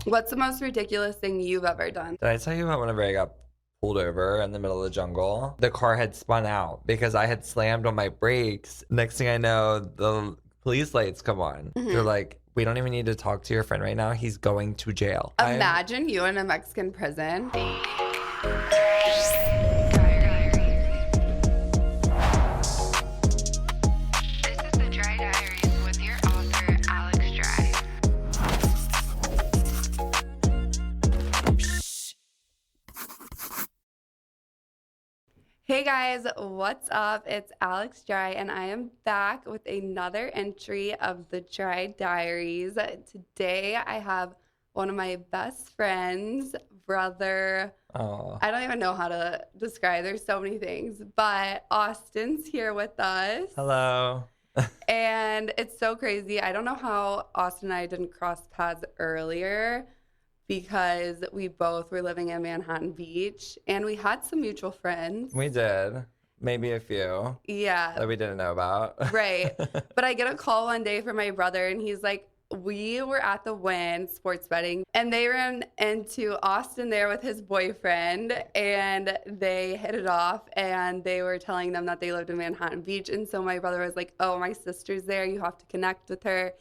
What's the most ridiculous thing you've ever done? Did I tell you about whenever I got pulled over in the middle of the jungle? The car had spun out because I had slammed on my brakes. Next thing I know, the police lights come on. They're like, we don't even need to talk to your friend right now. He's going to jail. Imagine you in a Mexican prison. This is the Dry Diaries with your author, Alex Dry. Hey guys, what's up? It's Alex Dry, and I am back with another entry of the Dry Diaries. Today I have one of my best friends, brother. Oh, I don't even know how to describe. There's so many things, but Austin's here with us. hello. And it's so crazy. I don't know how Austin and I didn't cross paths earlier because we both were living in Manhattan Beach and we had some mutual friends. We did. Maybe a few Yeah, that we didn't know about. right. But I get a call one day from my brother and he's like, we were at the Wynn sports betting and they ran into Austin there with his boyfriend and they hit it off and they were telling them that they lived in Manhattan Beach. And so my brother was like, oh, my sister's there. You have to connect with her.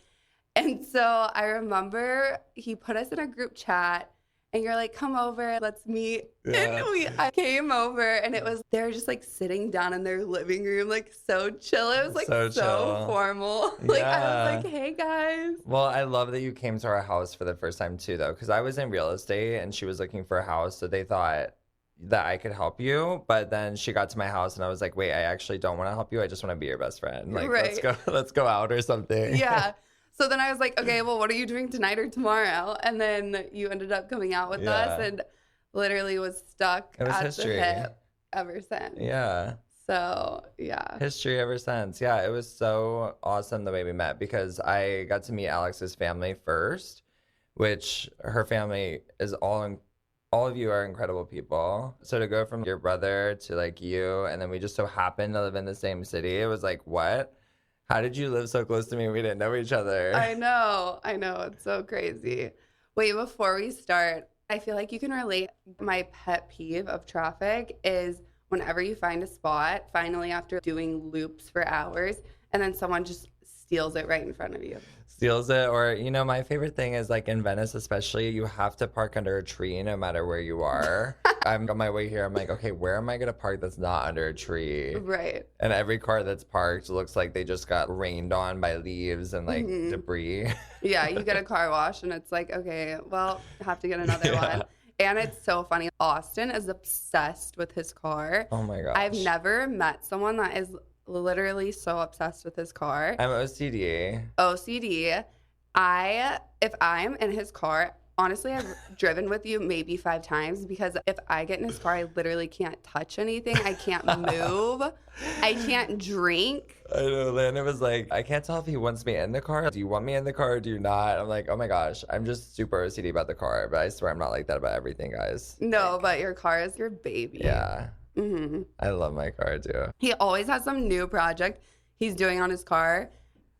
And so I remember he put us in a group chat and you're like, come over, let's meet. Yeah. And I came over and it was, they were just like sitting down in their living room, like so chill. It was like So so chill. formal. Like I Yeah. was like, hey guys. Well, I love that you came to our house for the first time too, though, because I was in real estate and she was looking for a house, so they thought that I could help you. But then she got to my house and I was like, wait, I actually don't want to help you. I just want to be your best friend. Like, Right. let's go out or something. Yeah. So then I was like, okay, well, what are you doing tonight or tomorrow? And then you ended up coming out with us Yeah. and literally was stuck It was at history. the hip ever since. Yeah. So yeah. History ever since. Yeah, it was so awesome the way we met because I got to meet Alex's family first, which her family is all of you are incredible people. So to go from your brother to like you, and then we just so happened to live in the same city, it was like, what? How did you live so close to me? We didn't know each other. I know. It's so crazy. Wait, before we start, I feel like you can relate. My pet peeve of traffic is whenever you find a spot, finally after doing loops for hours, and then someone just steals it right in front of you. Steals it, or my favorite thing is like in Venice especially, you have to park under a tree no matter where you are. I'm on my way here, I'm like, okay, where am I gonna park that's not under a tree? Right. And every car that's parked looks like they just got rained on by leaves and like debris. Yeah, you get a car wash and it's like, okay, well, I have to get another Yeah. one. And it's so funny. Austin is obsessed with his car. Oh my gosh. I've never met someone that is literally so obsessed with his car. I'm OCD. OCD. If I'm in his car, honestly, I've driven with you maybe 5 times because if I get in his car, I literally can't touch anything. I can't move. I can't drink. I know, Landon was like, I can't tell if he wants me in the car. Do you want me in the car or do you not? I'm like, oh my gosh, I'm just super OCD about the car, but I swear I'm not like that about everything, guys. No, but your car is your baby. Yeah. hmm I love my car too. He always has some new project he's doing on his car.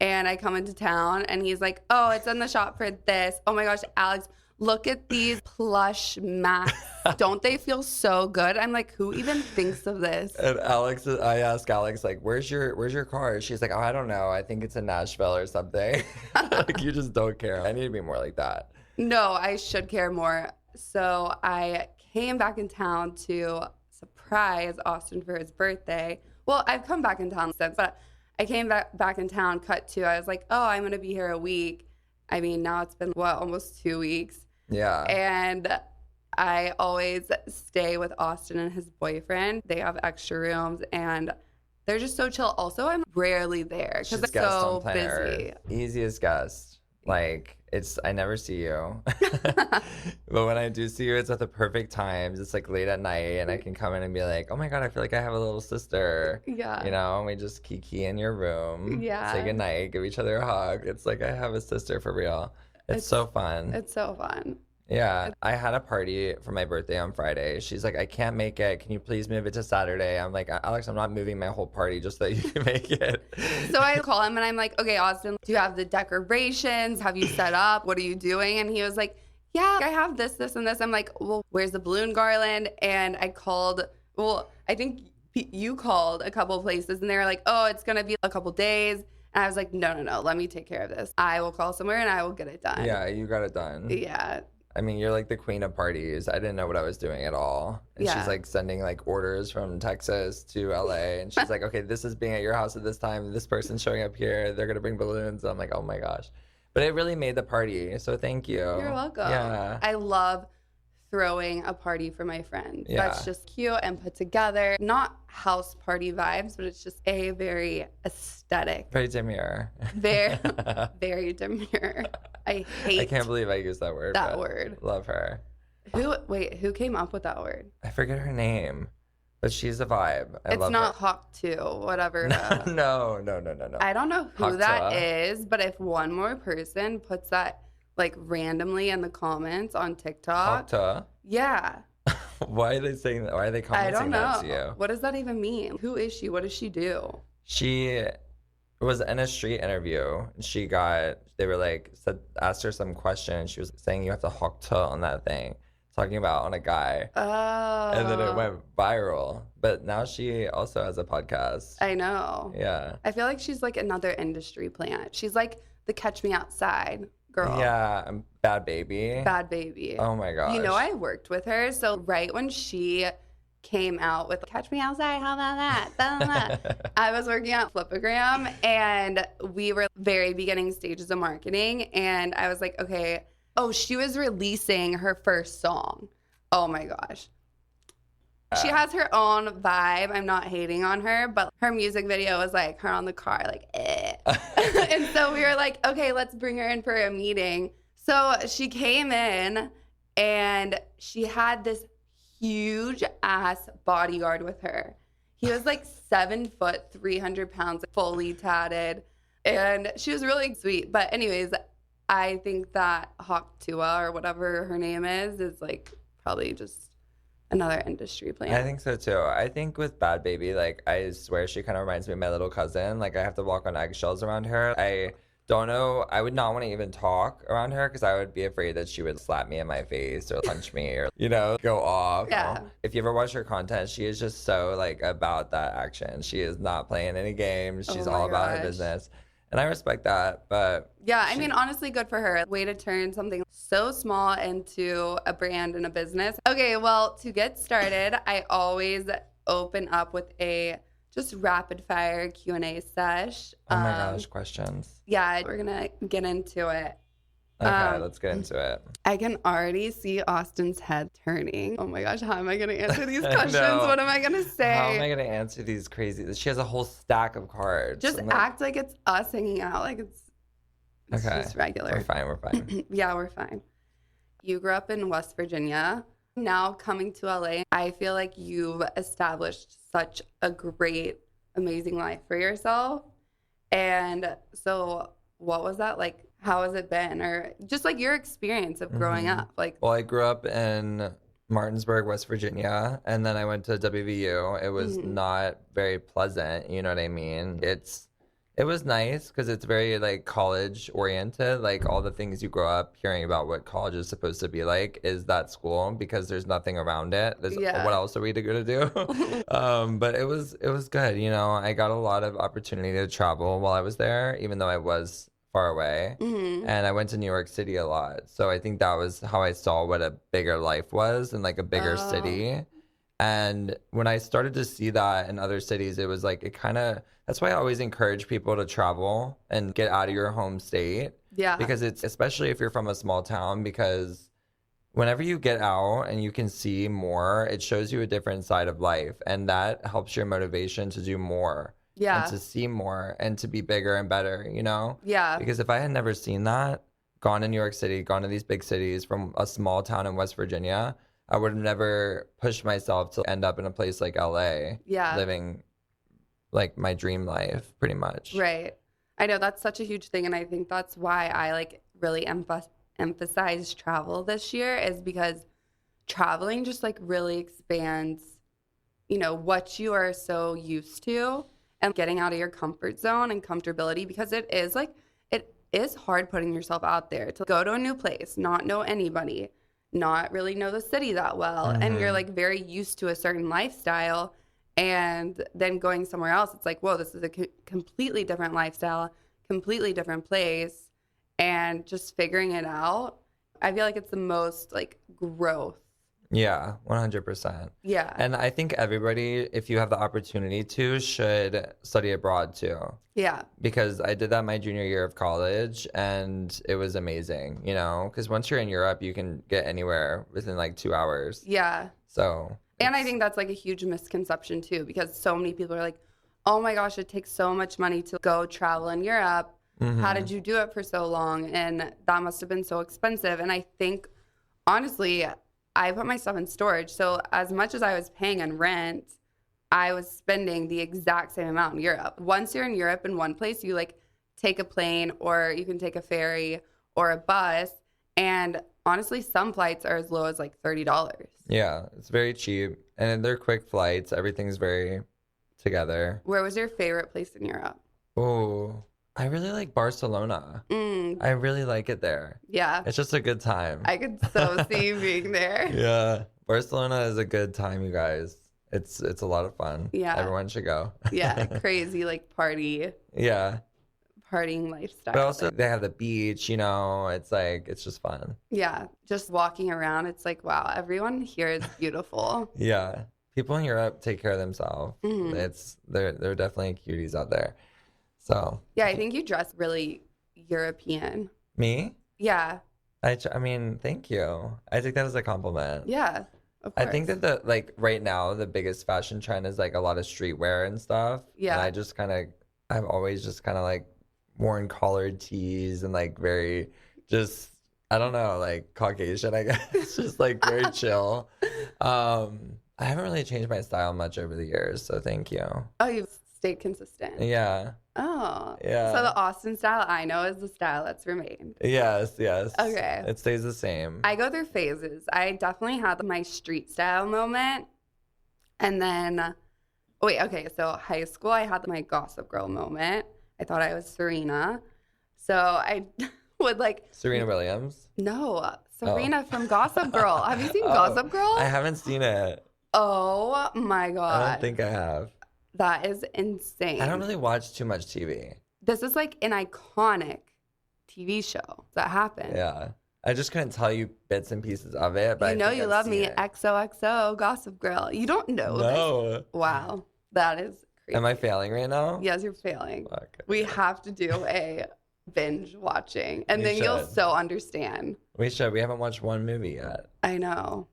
And I come into town and he's like, oh, it's in the shop for this. Oh my gosh, Alex, look at these plush mats. Don't they feel so good? I'm like, who even thinks of this? And I asked Alex, like, where's your car? She's like, oh, I don't know. I think it's in Nashville or something. Like, you just don't care. I need to be more like that. No, I should care more. So I came back in town to surprise Austin for his birthday. Well, I've come back in town since, but I came back in town, I was like, oh, I'm going to be here a week. I mean, now it's been, almost 2 weeks. Yeah. And I always stay with Austin and his boyfriend. They have extra rooms and they're just so chill. Also, I'm rarely there because She's I'm guest so on planet busy. Earth. Easiest guest. Like, I never see you. But when I do see you, it's at the perfect times. It's like late at night and I can come in and be like, oh my God, I feel like I have a little sister. Yeah. And we just kiki in your room. Yeah. Say goodnight, give each other a hug. It's like I have a sister for real. It's so fun. It's so fun. Yeah, I had a party for my birthday on Friday. She's like, I can't make it. Can you please move it to Saturday? I'm like, Alex, I'm not moving my whole party just so that you can make it. So I call him and I'm like, okay, Austin, do you have the decorations? Have you set up? What are you doing? And he was like, yeah, I have this, this, and this. I'm like, well, where's the balloon garland? And I called, well, I think you called a couple of places and they were like, oh, it's going to be a couple days. And I was like, no, no, no, let me take care of this. I will call somewhere and I will get it done. Yeah, you got it done. Yeah. I mean, you're like the queen of parties. I didn't know what I was doing at all. And Yeah. she's like sending like orders from Texas to LA. And she's like, okay, this is being at your house at this time. This person's showing up here. They're going to bring balloons. I'm like, oh my gosh. But it really made the party. So thank you. You're welcome. Yeah. I love throwing a party for my friends. Yeah. That's just cute and put together. Not house party vibes, but it's just a very aesthetic, Very demure. very, very demure. I hate I can't believe I used that word. that but word. Love her. Who came up with that word? I forget her name, but she's a vibe. I It's love not her. Hawk 2, whatever. No. I don't know who Hawk that Ta. is, but if one more person puts that like randomly in the comments on TikTok, Okta. yeah. Why are they saying that? Why are they I commenting don't know. that to you? What does that even mean? Who is she? What does she do? She was in a street interview. They were like, asked her some question. She was saying you have to hokta on that thing, talking about on a guy. Oh. And then it went viral. But now she also has a podcast. I know. Yeah. I feel like she's like another industry plant. She's like the Catch Me Outside girl. Yeah. Bad Baby. Bad Baby. Oh my gosh. You know, I worked with her. So right when she came out with Catch Me Outside, how about that? Blah, blah, blah. I was working at Flipagram and we were very beginning stages of marketing. And I was like, okay, she was releasing her first song. Oh my gosh. She has her own vibe. I'm not hating on her, but her music video was like her on the car, like, eh. And so we were like, okay, let's bring her in for a meeting. So she came in and she had this huge ass bodyguard with her. He was like 7 foot, 300 pounds, fully tatted. And she was really sweet. But anyways, I think that Hawk Tua or whatever her name is like probably just another industry plant. I think so too. I think with Bad Baby, like, I swear she kind of reminds me of my little cousin. Like, I have to walk on eggshells around her. I don't know. I would not want to even talk around her because I would be afraid that she would slap me in my face or punch me or, go off. Yeah. If you ever watch her content, she is just so, like, about that action. She is not playing any games. She's Oh my all about her gosh. business. And I respect that, but Yeah, I mean, honestly, good for her. Way to turn something so small into a brand and a business. Okay, well, to get started, I always open up with a just rapid fire Q&A sesh. oh my gosh, questions. Yeah, we're gonna get into it. Okay, let's get into it. I can already see Austin's head turning. Oh my gosh, how am I gonna answer these I questions? know. What am I gonna say? How am I going to answer these crazy? She has a whole stack of cards. Just I'm like, act like it's us hanging out, like it's okay. just regular. We're fine. Yeah, we're fine. You grew up in West Virginia. Now coming to LA, I feel like you've established such a great, amazing life for yourself. And so what was that like? How has it been? Or just like your experience of growing up? Like, Well, I grew up in Martinsburg, West Virginia, and then I went to WVU. It was not very pleasant, you know what I mean? It was nice because it's very like college oriented. Like all the things you grow up hearing about what college is supposed to be like is that school because there's nothing around it. Yeah. What else are we going to do? But it was good. I got a lot of opportunity to travel while I was there, even though I was far away. And I went to New York City a lot. So I think that was how I saw what a bigger life was and like a bigger city. And when I started to see that in other cities, it was like, that's why I always encourage people to travel and get out of your home state. yeah. Because especially if you're from a small town, because whenever you get out and you can see more, it shows you a different side of life. And that helps your motivation to do more. Yeah. And to see more and to be bigger and better, Yeah. Because if I had never seen that, gone to New York City, gone to these big cities from a small town in West Virginia, I would have never pushed myself to end up in a place like LA, Yeah. living like my dream life, pretty much. Right. I know that's such a huge thing. And I think that's why I like really emphasize travel this year is because traveling just like really expands, what you are so used to and getting out of your comfort zone and comfortability because it is like, is hard putting yourself out there to go to a new place, not know anybody, not really know the city that well. And you're like very used to a certain lifestyle. And then going somewhere else, it's like, whoa, this is a completely different lifestyle, completely different place. And just figuring it out, I feel like it's the most like growth. Yeah, 100%. Yeah. And I think everybody, if you have the opportunity to, should study abroad too. Yeah. Because I did that my junior year of college and it was amazing, you know? Because once you're in Europe, you can get anywhere within like 2 hours. Yeah. So. And I think that's like a huge misconception too, because so many people are like, oh my gosh, it takes so much money to go travel in Europe. How did you do it for so long? And that must have been so expensive. And I think, honestly, I put my stuff in storage. So as much as I was paying on rent, I was spending the exact same amount in Europe. Once you're in Europe in one place, you like take a plane or you can take a ferry or a bus. And honestly, some flights are as low as like $30. Yeah, it's very cheap. And they're quick flights. Everything's very together. Where was your favorite place in Europe? Oh, I really like Barcelona. I really like it there. Yeah. It's just a good time. I could so see you being there. Yeah. Barcelona is a good time, you guys. It's a lot of fun. Yeah. Everyone should go. Yeah. Crazy like partying lifestyle. But also they have the beach, you know, it's just fun. Yeah. Just walking around, it's like, wow, everyone here is beautiful. Yeah. People in Europe take care of themselves. They're definitely cuties out there. So yeah, I think you dress really European. Me? Yeah. I mean, thank you. I take that as a compliment. Yeah. Of course. I think that right now the biggest fashion trend is like a lot of streetwear and stuff. Yeah. And I've always just kind of like worn collared tees and like very just, I don't know, like Caucasian, I guess. It's just like very chill. I haven't really changed my style much over the years, so thank you. Oh, you've stayed consistent. Yeah. Oh. Yeah. So the Austin style I know is the style that's remained. Yes. Okay. It stays the same. I go through phases. I definitely had my street style moment. And then, so high school, I had my Gossip Girl moment. I thought I was Serena. So I would like. Serena Williams? No, Serena from Gossip Girl. Have you seen Gossip Girl? I haven't seen it. Oh my God. I don't think I have. That is insane. I don't really watch too much TV. This is like an iconic TV show that happened. Yeah. I just couldn't tell you bits and pieces of it. But you know you love me, it. XOXO, Gossip Girl. You don't know this. Wow. That is crazy. Am I failing right now? Yes, you're failing. Fuck. We have to do a binge watching. And then you'll so understand. We should. We haven't watched one movie yet. I know.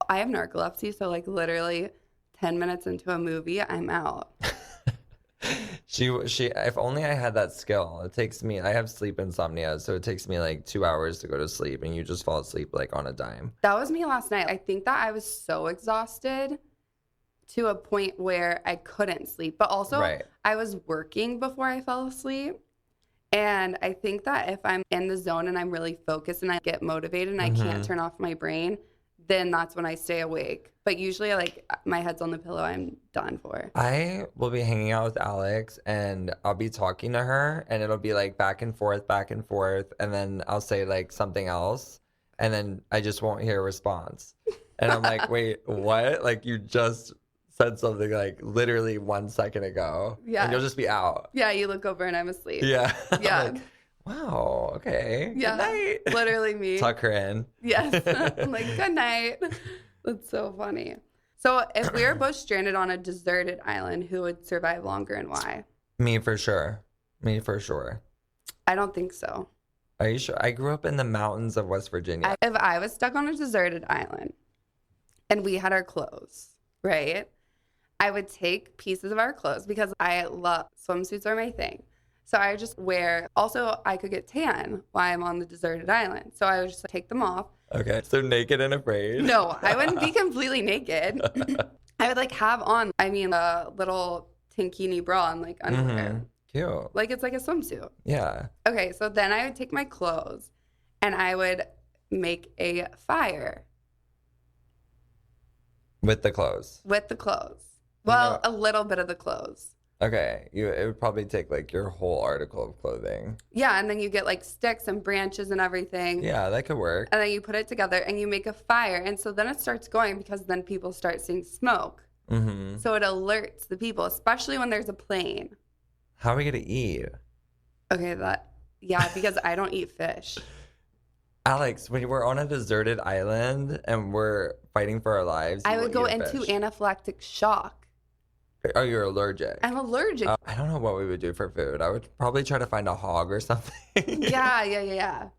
I have narcolepsy, so like literally 10 minutes into a movie, I'm out. She if only I had that skill. It takes me, I have sleep insomnia, so it takes me like 2 hours to go to sleep and you just fall asleep like on a dime. That was me last night. I think that I was so exhausted to a point where I couldn't sleep, but also I was working before I fell asleep. And I think that if I'm in the zone and I'm really focused and I get motivated and I can't turn off my brain, then that's when I stay awake. But usually, like, my head's on the pillow, I'm done for. I will be hanging out with Alex and I'll be talking to her and it'll be like back and forth. And then I'll say like something else and then I just won't hear a response. And I'm like, wait, what? Like you just said something like literally 1 second ago. Yeah. And you'll just be out. Yeah, you look over and I'm asleep. Yeah. Yeah. Like, wow, okay. Yeah. Good night. Literally me. Tuck her in. Yes. I'm like, good night. That's so funny. So if we were both stranded on a deserted island, who would survive longer and why? Me for sure. I don't think so. Are you sure? I grew up in the mountains of West Virginia. If I was stuck on a deserted island and we had our clothes, right? I would take pieces of our clothes because I love swimsuits are my thing. So I would just wear, also I could get tan while I'm on the deserted island. So I would just take them off. Okay. So naked and afraid? No, I wouldn't be completely naked. I would like have on, a little tankini bra and like underwear. Cute. Like it's like a swimsuit. Yeah. Okay, so then I would take my clothes and I would make a fire. With the clothes? With the clothes. Well, a little bit of the clothes. Okay, it would probably take like your whole article of clothing. Yeah, and then you get like sticks and branches and everything. Yeah, that could work. And then you put it together and you make a fire. And so then it starts going because then people start seeing smoke. Mm-hmm. So it alerts the people, especially when there's a plane. How are we gonna eat? Okay, because I don't eat fish. Alex, when we're on a deserted island and we're fighting for our lives, I you would will go eat a into fish. anaphylactic shock. Oh, you're allergic. I'm allergic. I don't know what we would do for food. I would probably try to find a hog or something. Yeah.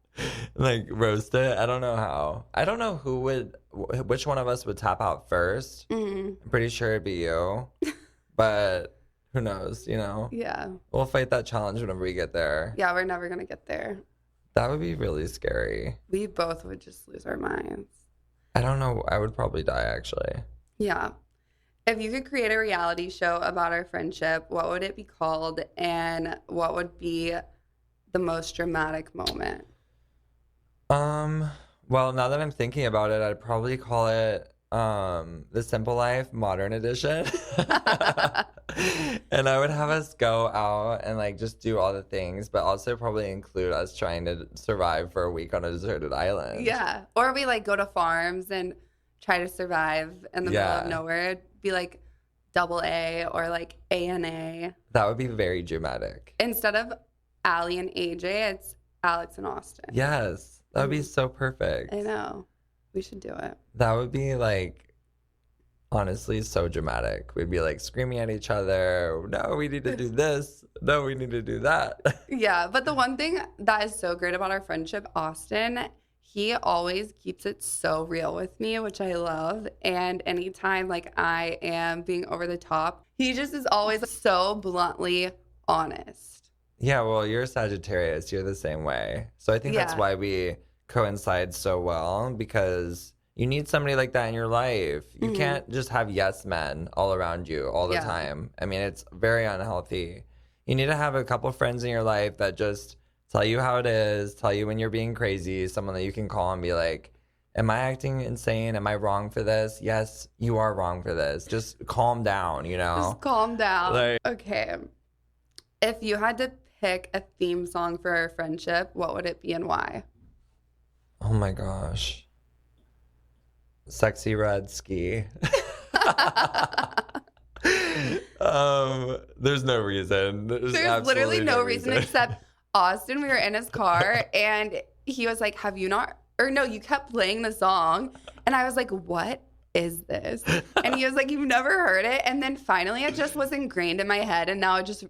Like roast it. I don't know how. I don't know which one of us would tap out first. Mm-hmm. I'm pretty sure it'd be you. But who knows, you know? Yeah. We'll fight that challenge whenever we get there. Yeah, we're never going to get there. That would be really scary. We both would just lose our minds. I don't know. I would probably die, actually. Yeah. If you could create a reality show about our friendship, what would it be called? And what would be the most dramatic moment? Well, now that I'm thinking about it, I'd probably call it The Simple Life Modern Edition. And I would have us go out and like just do all the things, but also probably include us trying to survive for a week on a deserted island. Yeah. Or we like go to farms and try to survive in the middle of Yeah. nowhere. It'd be like AA or like ANA. That would be very dramatic. Instead of Allie and AJ, it's Alex and Austin. Yes, that would be so perfect. I know. We should do it. That would be like honestly so dramatic. We'd be like screaming at each other. No, we need to do this. No, we need to do that. Yeah, but the one thing that is so great about our friendship, Austin, he always keeps it so real with me, which I love. And anytime like I am being over the top, he just is always so bluntly honest. Yeah, well, you're a Sagittarius. You're the same way. So I think that's Yeah. why we coincide so well, because you need somebody like that in your life. You Mhm. can't just have yes men all around you all the Yeah. time. I mean, it's very unhealthy. You need to have a couple friends in your life that just tell you how it is, tell you when you're being crazy, someone that you can call and be like, am I acting insane? Am I wrong for this? Yes, you are wrong for this. Just calm down, you know? Just calm down. Like- Okay. If you had to pick a theme song for our friendship, what would it be and why? Oh my gosh. Sexy Red Ski. There's no reason. There's literally absolutely no reason except Austin, we were in his car and he was like, have you not, or no, you kept playing the song. And I was like, what is this? And he was like, you've never heard it. And then finally it just was ingrained in my head. And now it just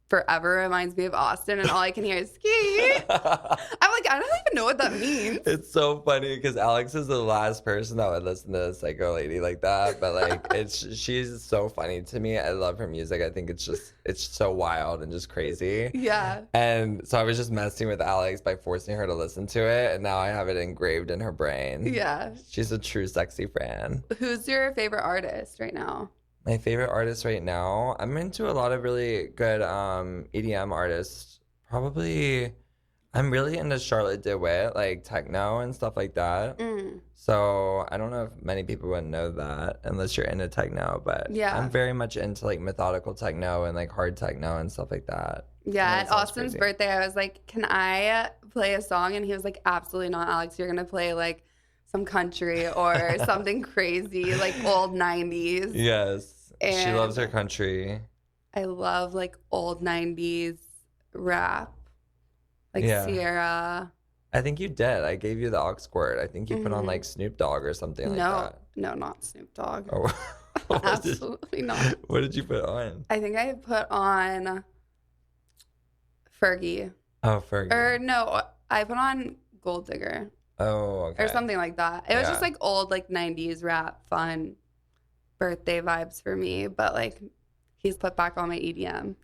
forever reminds me of Austin. And all I can hear is ski. I'm like, I don't even know what that means. It's so funny because Alex is the last person that would listen to a psycho lady like that. But like, she's so funny to me. I love her music. I think it's so wild and just crazy. Yeah. And so I was just messing with Alex by forcing her to listen to it. And now I have it engraved in her brain. Yeah. She's a true sexy fan. Who's your favorite artist right now? My favorite artist right now, I'm into a lot of really good EDM artists. Probably, I'm really into Charlotte DeWitt, like techno and stuff like that. So I don't know if many people would know that unless you're into techno, but Yeah. I'm very much into like methodical techno and like hard techno and stuff like that. Yeah, I know it at sounds Austin's crazy. birthday, I was like, can I play a song? And he was like, absolutely not, Alex. You're going to play like some country or something crazy, like old 90s. Yes, she And- loves her country. I love like old 90s rap, like Yeah. Sierra. I think you did. I gave you the aux cord. I think you put on Mhm. like Snoop Dogg or something like No, that. no, not Snoop Dogg. Oh, what did- Absolutely not. What did you put on? I think I put on Fergie. Oh, Fergie. Or no, I put on Gold Digger. Oh, okay. Or something like that. It was Yeah. just like old, like 90s rap, fun birthday vibes for me. But like, he's put back on my EDM.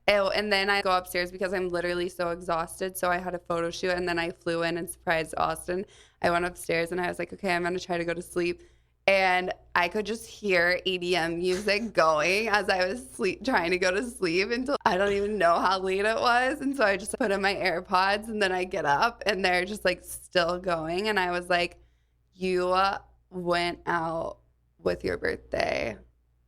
Oh, and then I go upstairs because I'm literally so exhausted. So I had a photo shoot and then I flew in and surprised Austin. I went upstairs and I was like, okay, I'm going to try to go to sleep. And I could just hear EDM music going as I was trying to go to sleep until I don't even know how late it was. And so I just put in my AirPods and then I get up and they're just like still going. And I was like, you went out with your birthday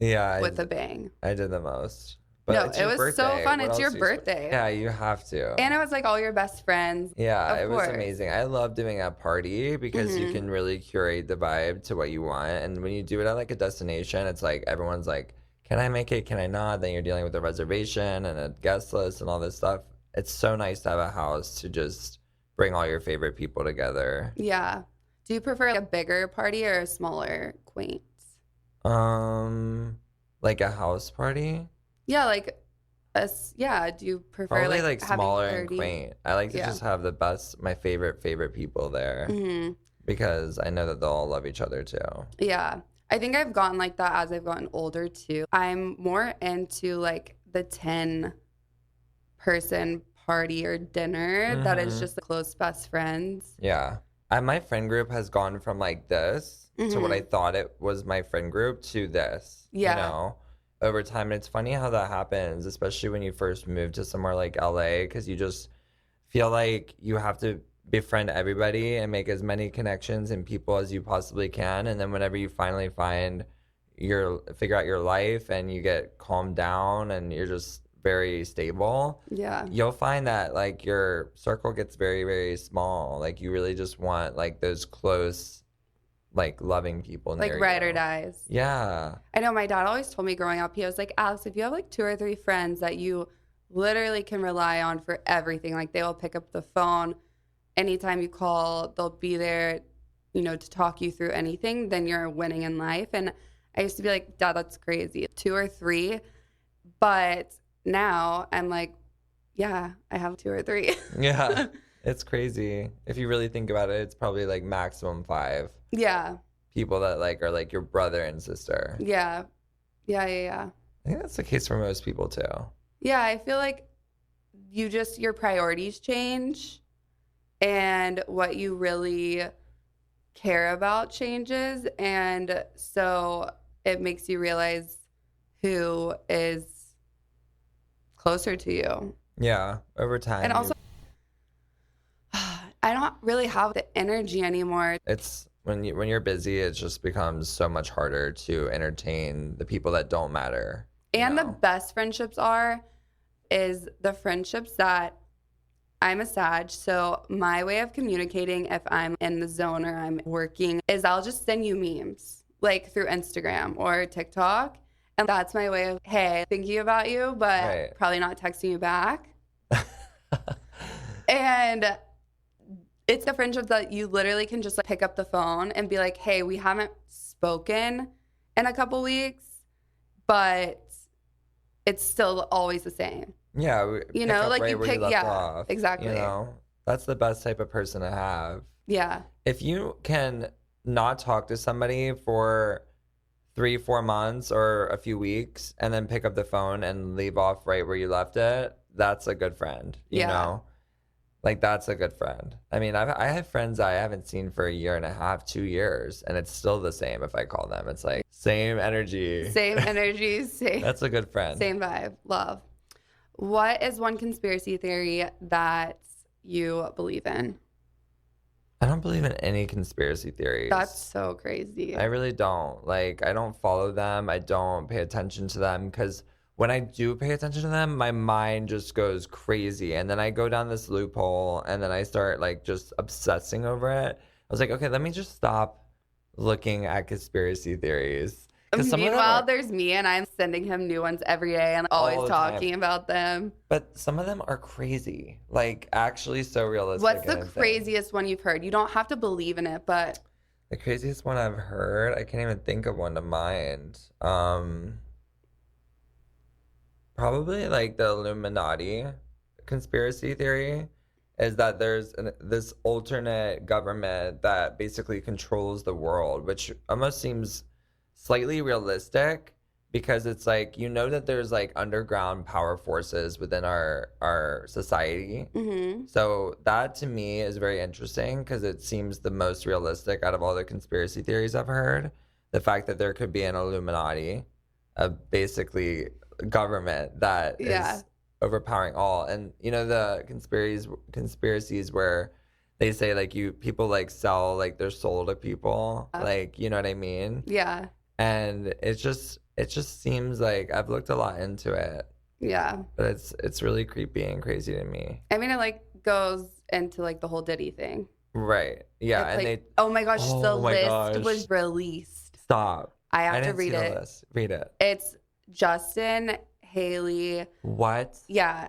Yeah, with a bang. I did the most. But No, it's it your was so birthday. fun. What It's else your are you birthday. Yeah, you have to. And it was like all your best friends. Yeah, Of it was course. amazing. I love doing a party because you Mhm. can really curate the vibe to what you want. And when you do it at like a destination, it's like everyone's like, can I make it? Can I not? Then you're dealing with a reservation and a guest list and all this stuff. It's so nice to have a house to just bring all your favorite people together. Yeah. Do you prefer a bigger party or a smaller, quaint? Like a house party? Yeah, like yeah. Do you prefer Probably like having smaller and 30? quaint. I like to Yeah. just have my favorite people there Hmm. because I know that they'll all love each other too. Yeah. I think I've gotten like that as I've gotten older too. I'm more into like the 10-person party or dinner that is Mhm. just the close best friends. Yeah. My friend group has gone from like this to what I thought it was my friend group to this, Yeah. you know, over time. And it's funny how that happens, especially when you first move to somewhere like LA, because you just feel like you have to befriend everybody and make as many connections and people as you possibly can. And then whenever you finally figure out your life and you get calmed down and you're just very stable, Yeah. you'll find that like your circle gets very, very small. Like you really just want like those close, like loving people Like near ride or you. dies. Yeah. I know my dad always told me growing up, he was like, Alex, if you have like 2 or 3 friends that you literally can rely on for everything, like they will pick up the phone anytime you call, they'll be there, to talk you through anything, then you're winning in life. And I used to be like, Dad, that's crazy. 2 or 3. But now I'm like, yeah, I have 2 or 3. Yeah. It's crazy. If you really think about it, it's probably like maximum 5 Yeah. people that like are like your brother and sister. Yeah. Yeah. I think that's the case for most people too. Yeah, I feel like your priorities change and what you really care about changes. And so it makes you realize who is closer to you. Yeah, over time. And also, I don't really have the energy anymore. It's when you're busy, it just becomes so much harder to entertain the people that don't matter. And the best friendships is the friendships that I'm a Sag, so my way of communicating if I'm in the zone or I'm working is I'll just send you memes, like through Instagram or TikTok. And that's my way of, hey, thinking about you, but Right. probably not texting you back. And it's the friendships that you literally can just like pick up the phone and be like, hey, we haven't spoken in a couple weeks, but it's still always the same. Yeah, pick up like right you where pick, left yeah, off, exactly. That's the best type of person to have. Yeah. If you can not talk to somebody for 3-4 months or a few weeks and then pick up the phone and leave off right where you left it, that's a good friend. You Yeah. know, like that's a good friend. I mean, I have friends I haven't seen for 1.5 years, 2 years, and it's still the same if I call them. It's like same energy. Same energy, same That's a good friend. same vibe. Love. What is one conspiracy theory that you believe in? I don't believe in any conspiracy theories. That's so crazy. I really don't. Like, I don't follow them. I don't pay attention to them because when I do pay attention to them, my mind just goes crazy. And then I go down this loophole and then I start like just obsessing over it. I was like, okay, let me just stop looking at conspiracy theories. 'Cause some of them Meanwhile, are- there's me and I'm sending him new ones every day and All always the time. talking about them. But some of them are crazy. Like, actually so realistic. What's the and insane. craziest one you've heard? You don't have to believe in it, but The craziest one I've heard, I can't even think of one to mind. Probably like the Illuminati conspiracy theory is that there's this alternate government that basically controls the world, which almost seems slightly realistic because it's like that there's like underground power forces within our society. So that to me is very interesting because it seems the most realistic out of all the conspiracy theories I've heard. The fact that there could be an Illuminati, a basically government that Yeah. is overpowering all. And the conspiracies where they say like people like sell like their soul to people, like you know what I mean? yeah. And it just seems like I've looked a lot into it. Yeah. But it's really creepy and crazy to me. I mean, it like goes into like the whole Diddy thing. Right. Yeah. It's And like, they oh my gosh, the oh my list gosh. was released. Stop. I have to didn't see read the it. list. Read it. It's Justin, Haley. What? Yeah.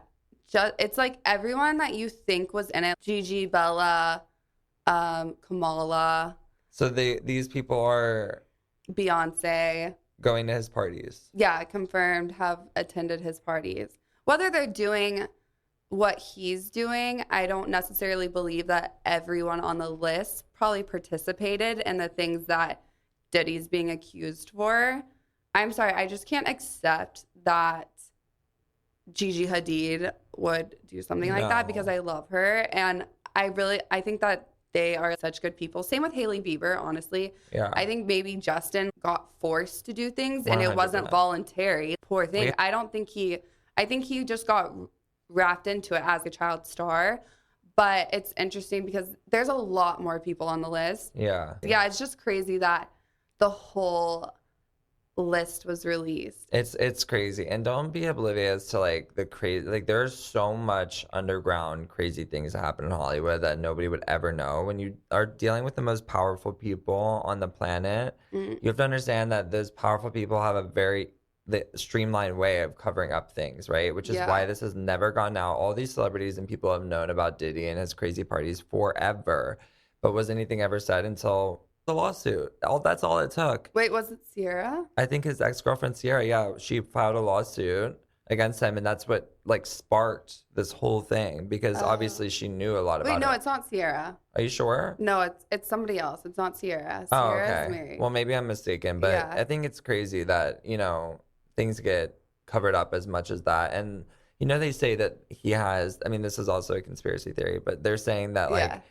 It's like everyone that you think was in it. Gigi, Bella, Kamala, So these people are Beyonce. going to his parties. Yeah, confirmed have attended his parties. Whether they're doing what he's doing, I don't necessarily believe that everyone on the list probably participated in the things that Diddy's being accused for. I'm sorry, I just can't accept that Gigi Hadid would do something like that because I love her. And I think that they are such good people. Same with Hailey Bieber, honestly. Yeah. I think maybe Justin got forced to do things and it wasn't 100%. voluntary. Poor thing. Yeah. I think he just got wrapped into it as a child star. But it's interesting because there's a lot more people on the list. Yeah. Yeah, it's just crazy that the whole list was released. It's crazy. And don't be oblivious to like the crazy, like there's so much underground crazy things that happen in Hollywood that nobody would ever know. When you are dealing with the most powerful people on the planet, you have to understand that those powerful people have a very streamlined way of covering up things, right? Which is why this has never gone out. All these celebrities and people have known about Diddy and his crazy parties forever. But was anything ever said until the lawsuit? That's all it took. Wait, was it Sierra? I think his ex-girlfriend Sierra, yeah, she filed a lawsuit against him, and that's what like sparked this whole thing because obviously she knew a lot about it. Wait, no, it's not Sierra. Are you sure? No, it's somebody else. It's not Sierra. Oh, Sierra's okay. married. Well, maybe I'm mistaken, but Yeah. I think it's crazy that, you know, things get covered up as much as that. And, you know, they say that he has, I mean, this is also a conspiracy theory, but they're saying that like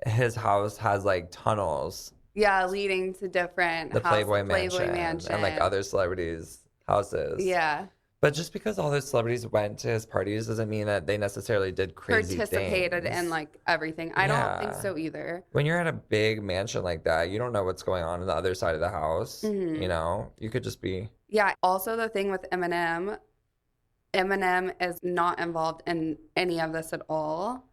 his house has like tunnels. Yeah, leading to different The Playboy Mansion. and like other celebrities' houses. Yeah. But just because all those celebrities went to his parties doesn't mean that they necessarily did crazy Participated things. in like everything. I don't think so either. When you're at a big mansion like that, you don't know what's going on the other side of the house. You know, you could just be. Yeah. Also, the thing with Eminem is not involved in any of this at all.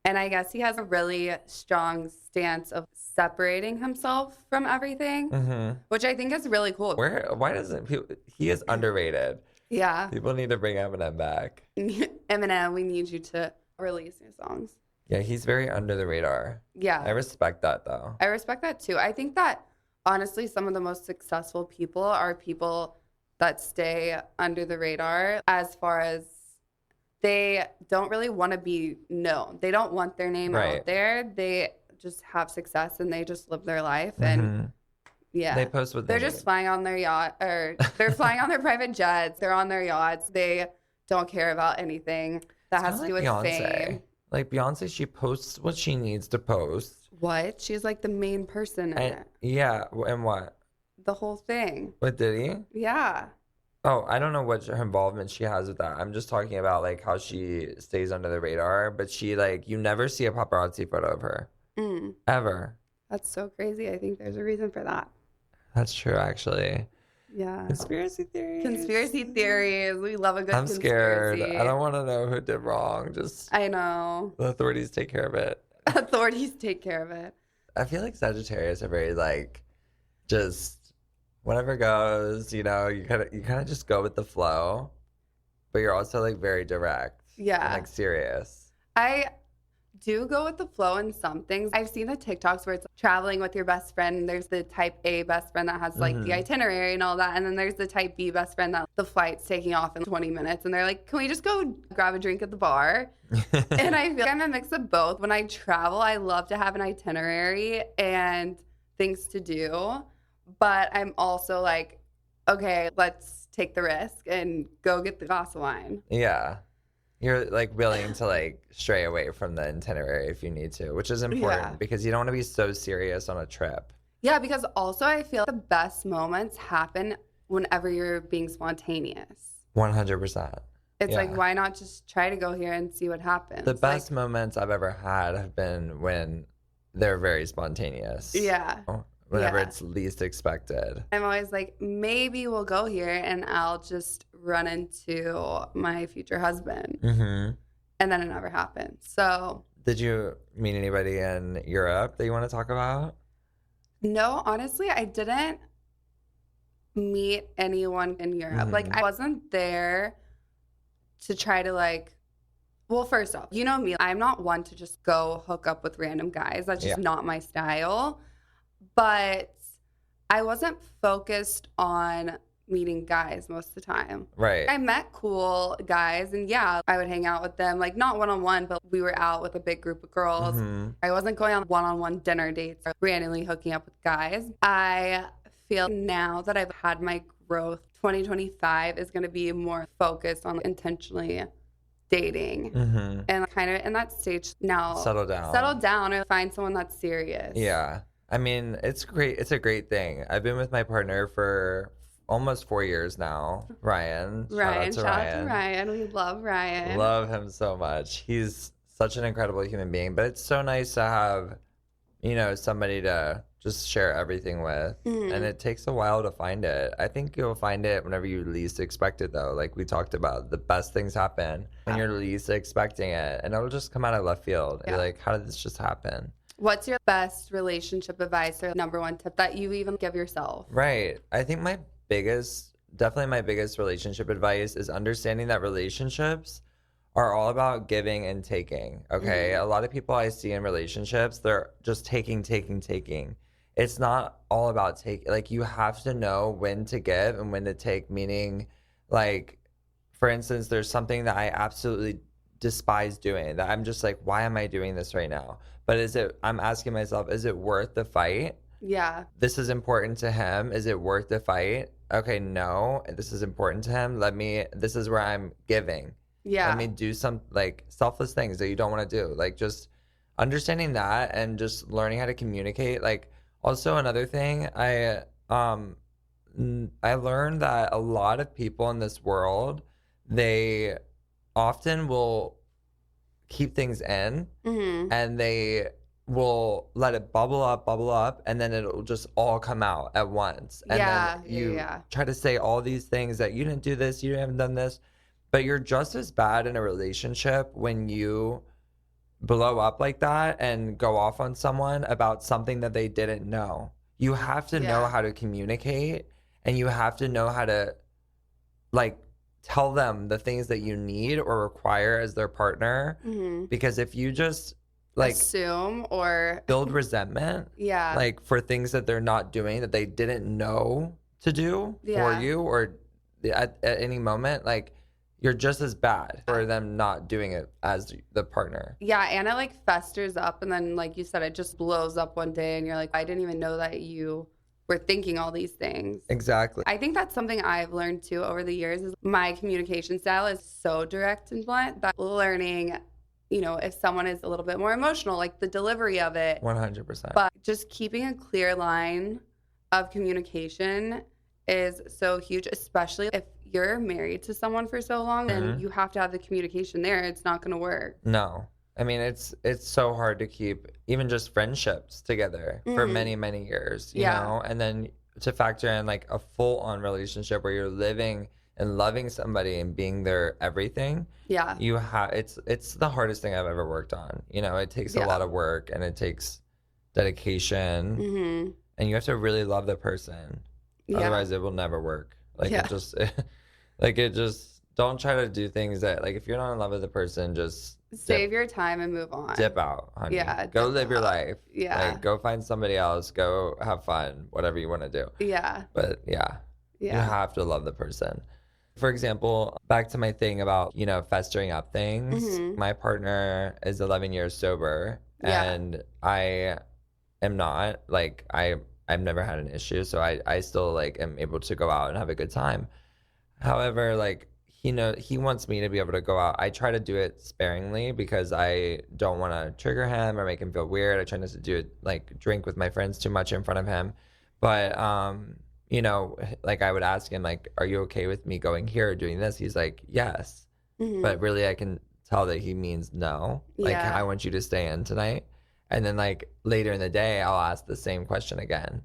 And I guess he has a really strong stance of separating himself from everything, which I think is really cool. Why doesn't he is underrated? Yeah. People need to bring Eminem back. Eminem, we need you to release your songs. Yeah, he's very under the radar. Yeah. I respect that though. I respect that too. I think that honestly, some of the most successful people are people that stay under the radar as far as they don't really want to be known. They don't want their name out there. They just have success and they just live their life. And yeah, they post what they're just flying on their yacht or they're flying on their private jets. They're on their yachts. They don't care about anything that has to do with fame. Like Beyonce, she posts what she needs to post. What? She's like the main person in it. Yeah, and what? The whole thing. What did he? Yeah. Oh, I don't know what her involvement she has with that. I'm just talking about like how she stays under the radar, but she like you never see a paparazzi photo of her. Ever. That's so crazy. I think there's a reason for that. That's true, actually. Yeah. Conspiracy theories. Conspiracy theories. We love a good I'm scared. conspiracy. I don't want to know who did wrong. Just I know. the authorities take care of it. Authorities take care of it. I feel like Sagittarius are very like just whatever goes, you know, you kind of just go with the flow, but you're also like very direct. Yeah. And, like serious. I do go with the flow in some things. I've seen the TikToks where it's traveling with your best friend. There's the type A best friend that has like the itinerary and all that. And then there's the type B best friend that the flight's taking off in 20 minutes. And they're like, can we just go grab a drink at the bar? And I feel like I'm a mix of both. When I travel, I love to have an itinerary and things to do. But I'm also like, okay, let's take the risk and go get the glass of wine. Yeah. You're like willing to like stray away from the itinerary if you need to, which is important because you don't want to be so serious on a trip. Yeah, because also I feel the best moments happen whenever you're being spontaneous. 100%. It's like, why not just try to go here and see what happens? The best moments I've ever had have been when they're very spontaneous. Yeah. Whenever it's least expected. I'm always like, maybe we'll go here and I'll just run into my future husband. Mm-hmm. And then it never happened. So Did you meet anybody in Europe that you want to talk about? no, honestly, I didn't meet anyone in Europe. Like, I wasn't there to try to, like, well, first off, you know me, I'm not one to just go hook up with random guys. That's just not my style. But I wasn't focused on meeting guys most of the time. Right. I met cool guys, and yeah, I would hang out with them, like not one-on-one, but we were out with a big group of girls. I wasn't going on one-on-one dinner dates or randomly hooking up with guys. I feel now that I've had my growth, 2025 is going to be more focused on intentionally dating and kind of in that stage now. Settle down or find someone that's serious. Yeah. I mean, it's great. It's a great thing. I've been with my partner for almost 4 years now. Ryan. Shout out to Ryan. We love Ryan. Love him so much. He's such an incredible human being. But it's so nice to have, you know, somebody to just share everything with. And it takes a while to find it. I think you'll find it whenever you least expect it, though. Like we talked about, the best things happen when you're least expecting it. And it'll just come out of left field. You're like, how did this just happen? What's your best relationship advice or number one tip that you even give yourself? Right. I think definitely my biggest relationship advice is understanding that relationships are all about giving and taking. Okay. A lot of people I see in relationships, they're just taking. It's not all about taking. Like, you have to know when to give and when to take, meaning, like, for instance, there's something that I absolutely despise doing that I'm just like, why am I doing this right now? But I'm asking myself, is it worth the fight? Yeah. This is important to him. Is it worth the fight? Okay, no, this is important to him. This is where I'm giving. Yeah. Let me do some, like, selfless things that you don't want to do. Like, just understanding that and just learning how to communicate. Like, also another thing, I learned that a lot of people in this world, they often will keep things in and they will let it bubble up, and then it'll just all come out at once. And then you try to say all these things that you didn't do this, you haven't done this, but you're just as bad in a relationship when you blow up like that and go off on someone about something that they didn't know. You have to know how to communicate, and you have to know how to, like, tell them the things that you need or require as their partner. Because if you just, like, assume or build resentment, like, for things that they're not doing that they didn't know to do for you, or at any moment, like, you're just as bad for them not doing it as the partner. Yeah, and it, like, festers up, and then, like you said, it just blows up one day, and you're like, I didn't even know that you were thinking all these things. Exactly. I think that's something I've learned too over the years is my communication style is so direct and blunt that learning, you know, if someone is a little bit more emotional, like the delivery of it. 100%. But just keeping a clear line of communication is so huge, especially if you're married to someone for so long, then you have to have the communication there. It's not going to work. No. I mean, it's so hard to keep even just friendships together for many, many years, you know? And then to factor in, like, a full-on relationship where you're living and loving somebody and being their everything. Yeah. It's the hardest thing I've ever worked on. You know, it takes a lot of work, and it takes dedication, and you have to really love the person. Otherwise it will never work. Like, it just don't try to do things that, like, if you're not in love with the person, just save your time and move on. Dip out, honey. Yeah. Go live your life. Yeah. Like, go find somebody else. Go have fun. Whatever you want to do. Yeah. But you have to love the person. For example, back to my thing about, you know, festering up things. My partner is 11 years sober, and I am not. Like, I've never had an issue, so I still, like, am able to go out and have a good time. However, like, he wants me to be able to go out. I try to do it sparingly because I don't want to trigger him or make him feel weird. I try not to do it, like, drink with my friends too much in front of him. But, you know, like, I would ask him, like, are you okay with me going here or doing this? He's like, yes. But really, I can tell that he means no. Like, I want you to stay in tonight. And then, like, later in the day, I'll ask the same question again.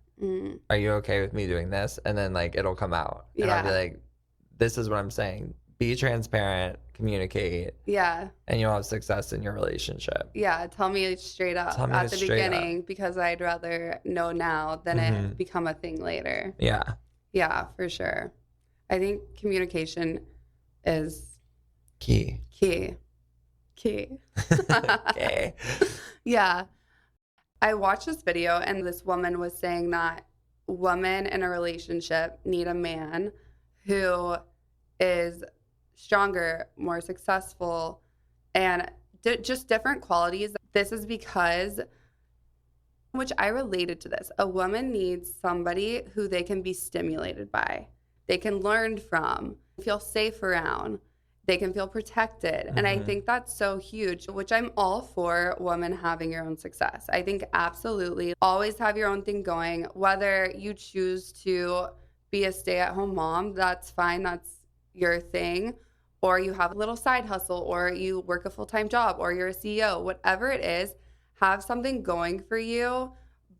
Are you okay with me doing this? And then, like, it'll come out. And I'll be like, this is what I'm saying. Be transparent, communicate, Yeah. and you'll have success in your relationship. Yeah. Tell me straight up Tell me at the straight up. beginning because I'd rather know now than it become a thing later. Yeah. Yeah, for sure. I think communication is Key. key. Okay. Yeah. I watched this video and this woman was saying that women in a relationship need a man who is stronger, more successful, and just different qualities. This is because, which I related to this, a woman needs somebody who they can be stimulated by, they can learn from, feel safe around, they can feel protected. And I think that's so huge, which I'm all for women having your own success. I think absolutely always have your own thing going, whether you choose to be a stay-at-home mom, that's fine, that's your thing, or you have a little side hustle, or you work a full-time job, or you're a CEO, whatever it is, have something going for you.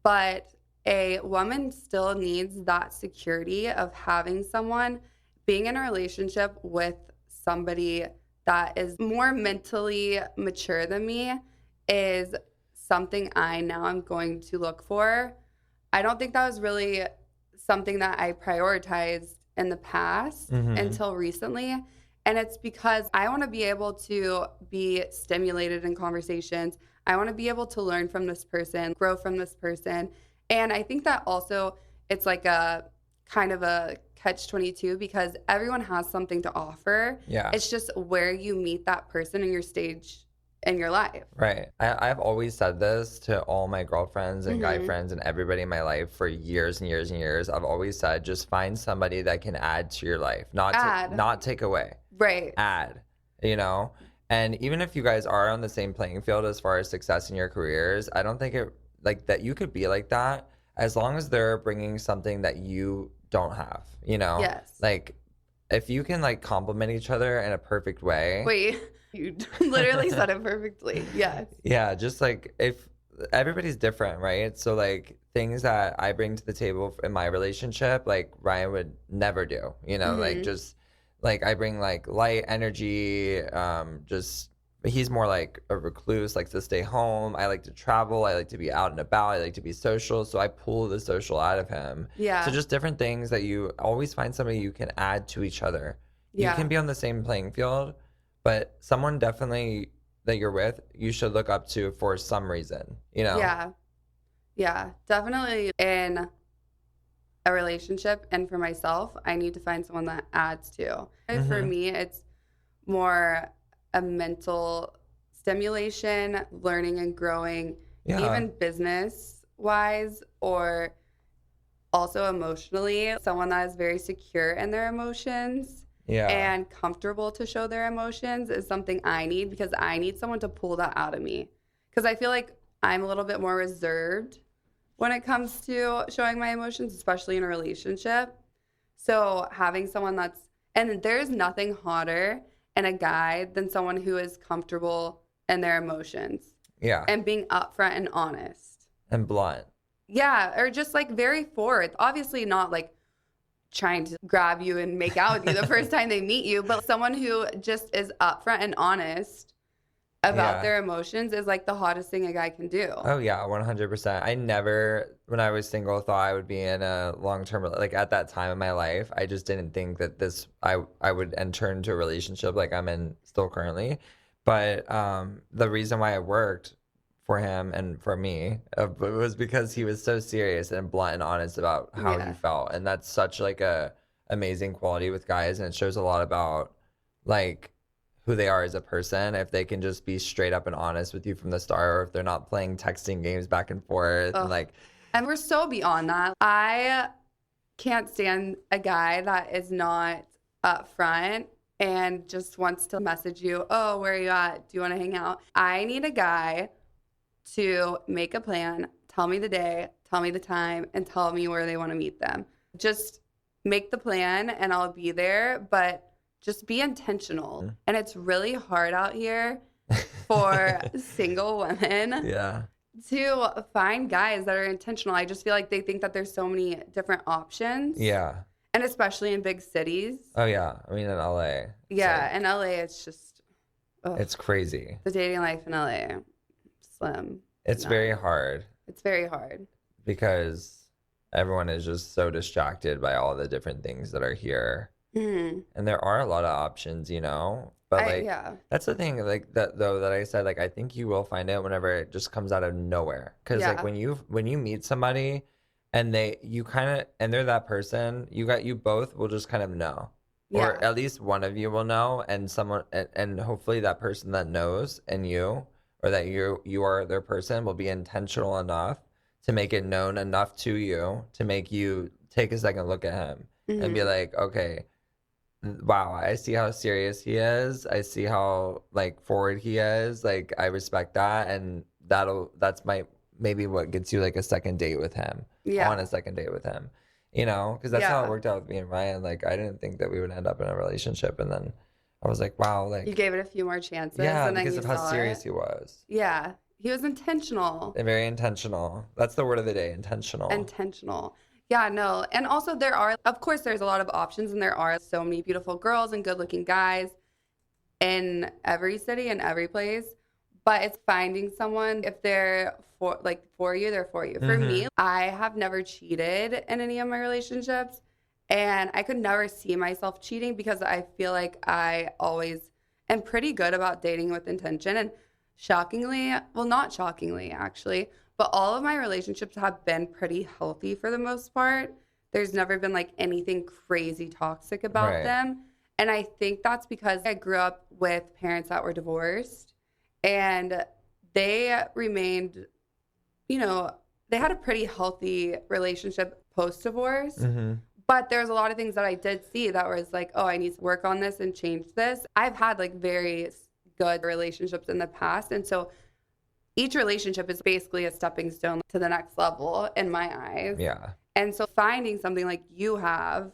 But a woman still needs that security of having someone, being in a relationship with somebody that is more mentally mature than me is something I now am going to look for. I don't think that was really something that I prioritized in the past until recently. And it's because I want to be able to be stimulated in conversations. I want to be able to learn from this person, grow from this person. And I think that also it's like a kind of a catch-22 because everyone has something to offer. Yeah. It's just where you meet that person in your stage in your life. Right. I've always said this to all my girlfriends and guy friends and everybody in my life for years and years and years. I've always said, just find somebody that can add to your life, not take away. Right. Add, you know? And even if you guys are on the same playing field as far as success in your careers, I don't think it like that you could be like that as long as they're bringing something that you don't have, you know? Yes. Like if you can like complement each other in a perfect way. Wait, you literally said it perfectly. Yes. Yeah, just like if everybody's different, right? So like things that I bring to the table in my relationship, like Ryan would never do, you know, like just like I bring like light energy, just he's more like a recluse, likes to stay home. I like to travel. I like to be out and about. I like to be social. So I pull the social out of him. Yeah. So just different things that you always find somebody you can add to each other. Yeah. You can be on the same playing field, but someone definitely that you're with, you should look up to for some reason, you know? Yeah. Yeah. Definitely in a relationship and for myself, I need to find someone that adds to. And for me, it's more a mental stimulation, learning and growing, even business wise, or also emotionally. Someone that is very secure in their emotions and comfortable to show their emotions is something I need because I need someone to pull that out of me. Because I feel like I'm a little bit more reserved when it comes to showing my emotions, especially in a relationship. So having someone and there's nothing hotter in a guy than someone who is comfortable in their emotions. Yeah. And being upfront and honest. And blunt. Yeah, or just like very forward. Obviously not like trying to grab you and make out with you the first time they meet you, but someone who just is upfront and honest about their emotions is like the hottest thing a guy can do. Oh yeah, 100%. I never, when I was single, thought I would be in a long-term, like at that time in my life, I just didn't think that I would enter into a relationship like I'm in still currently. But the reason why it worked for him and for me was because he was so serious and blunt and honest about how he felt. And that's such like a amazing quality with guys. And it shows a lot about like who they are as a person, if they can just be straight up and honest with you from the start, or if they're not playing texting games back and forth. And we're so beyond that. I can't stand a guy that is not upfront and just wants to message you, oh, where are you at? Do you want to hang out? I need a guy to make a plan, tell me the day, tell me the time, and tell me where they want to meet them. Just make the plan and I'll be there, but just be intentional. And it's really hard out here for single women to find guys that are intentional. I just feel like they think that there's so many different options. Yeah. And especially in big cities. Oh yeah, I mean in LA. Yeah, in LA, it's just It's crazy. the dating life in LA, slim. It's very hard It's very hard. because everyone is just so distracted by all the different things that are here. Mm-hmm. And there are a lot of options, but like that's the thing, like that though, that I said, like I think you will find it whenever it just comes out of nowhere. Because like when you meet somebody and they're that person, you both will just kind of know. Or at least one of you will know, and and hopefully that person that knows and you, or that you are their person, will be intentional enough to make it known enough to you to make you take a second look at him and be like, okay, wow, I see how serious he is. I see how like forward he is. Like I respect that, and that's maybe what gets you like a second date with him. Yeah. On a second date with him. Because that's how it worked out with me and Ryan. Like I didn't think that we would end up in a relationship, and then I was like, wow, like you gave it a few more chances. Yeah, and then because of how serious he was. Yeah, he was intentional. And very intentional. That's the word of the day, intentional. Intentional. Yeah, no. And also of course, there's a lot of options, and there are so many beautiful girls and good-looking guys in every city and every place. But it's finding someone, if they're for you, they're for you. For me, I have never cheated in any of my relationships, and I could never see myself cheating because I feel like I always am pretty good about dating with intention. And shockingly, well, not shockingly actually, but all of my relationships have been pretty healthy for the most part. There's never been like anything crazy toxic about them. And I think that's because I grew up with parents that were divorced, and they remained, they had a pretty healthy relationship post-divorce. But there's a lot of things that I did see that was like, oh, I need to work on this and change this. I've had like very good relationships in the past. And so each relationship is basically a stepping stone to the next level in my eyes. Yeah. And so finding something like you have,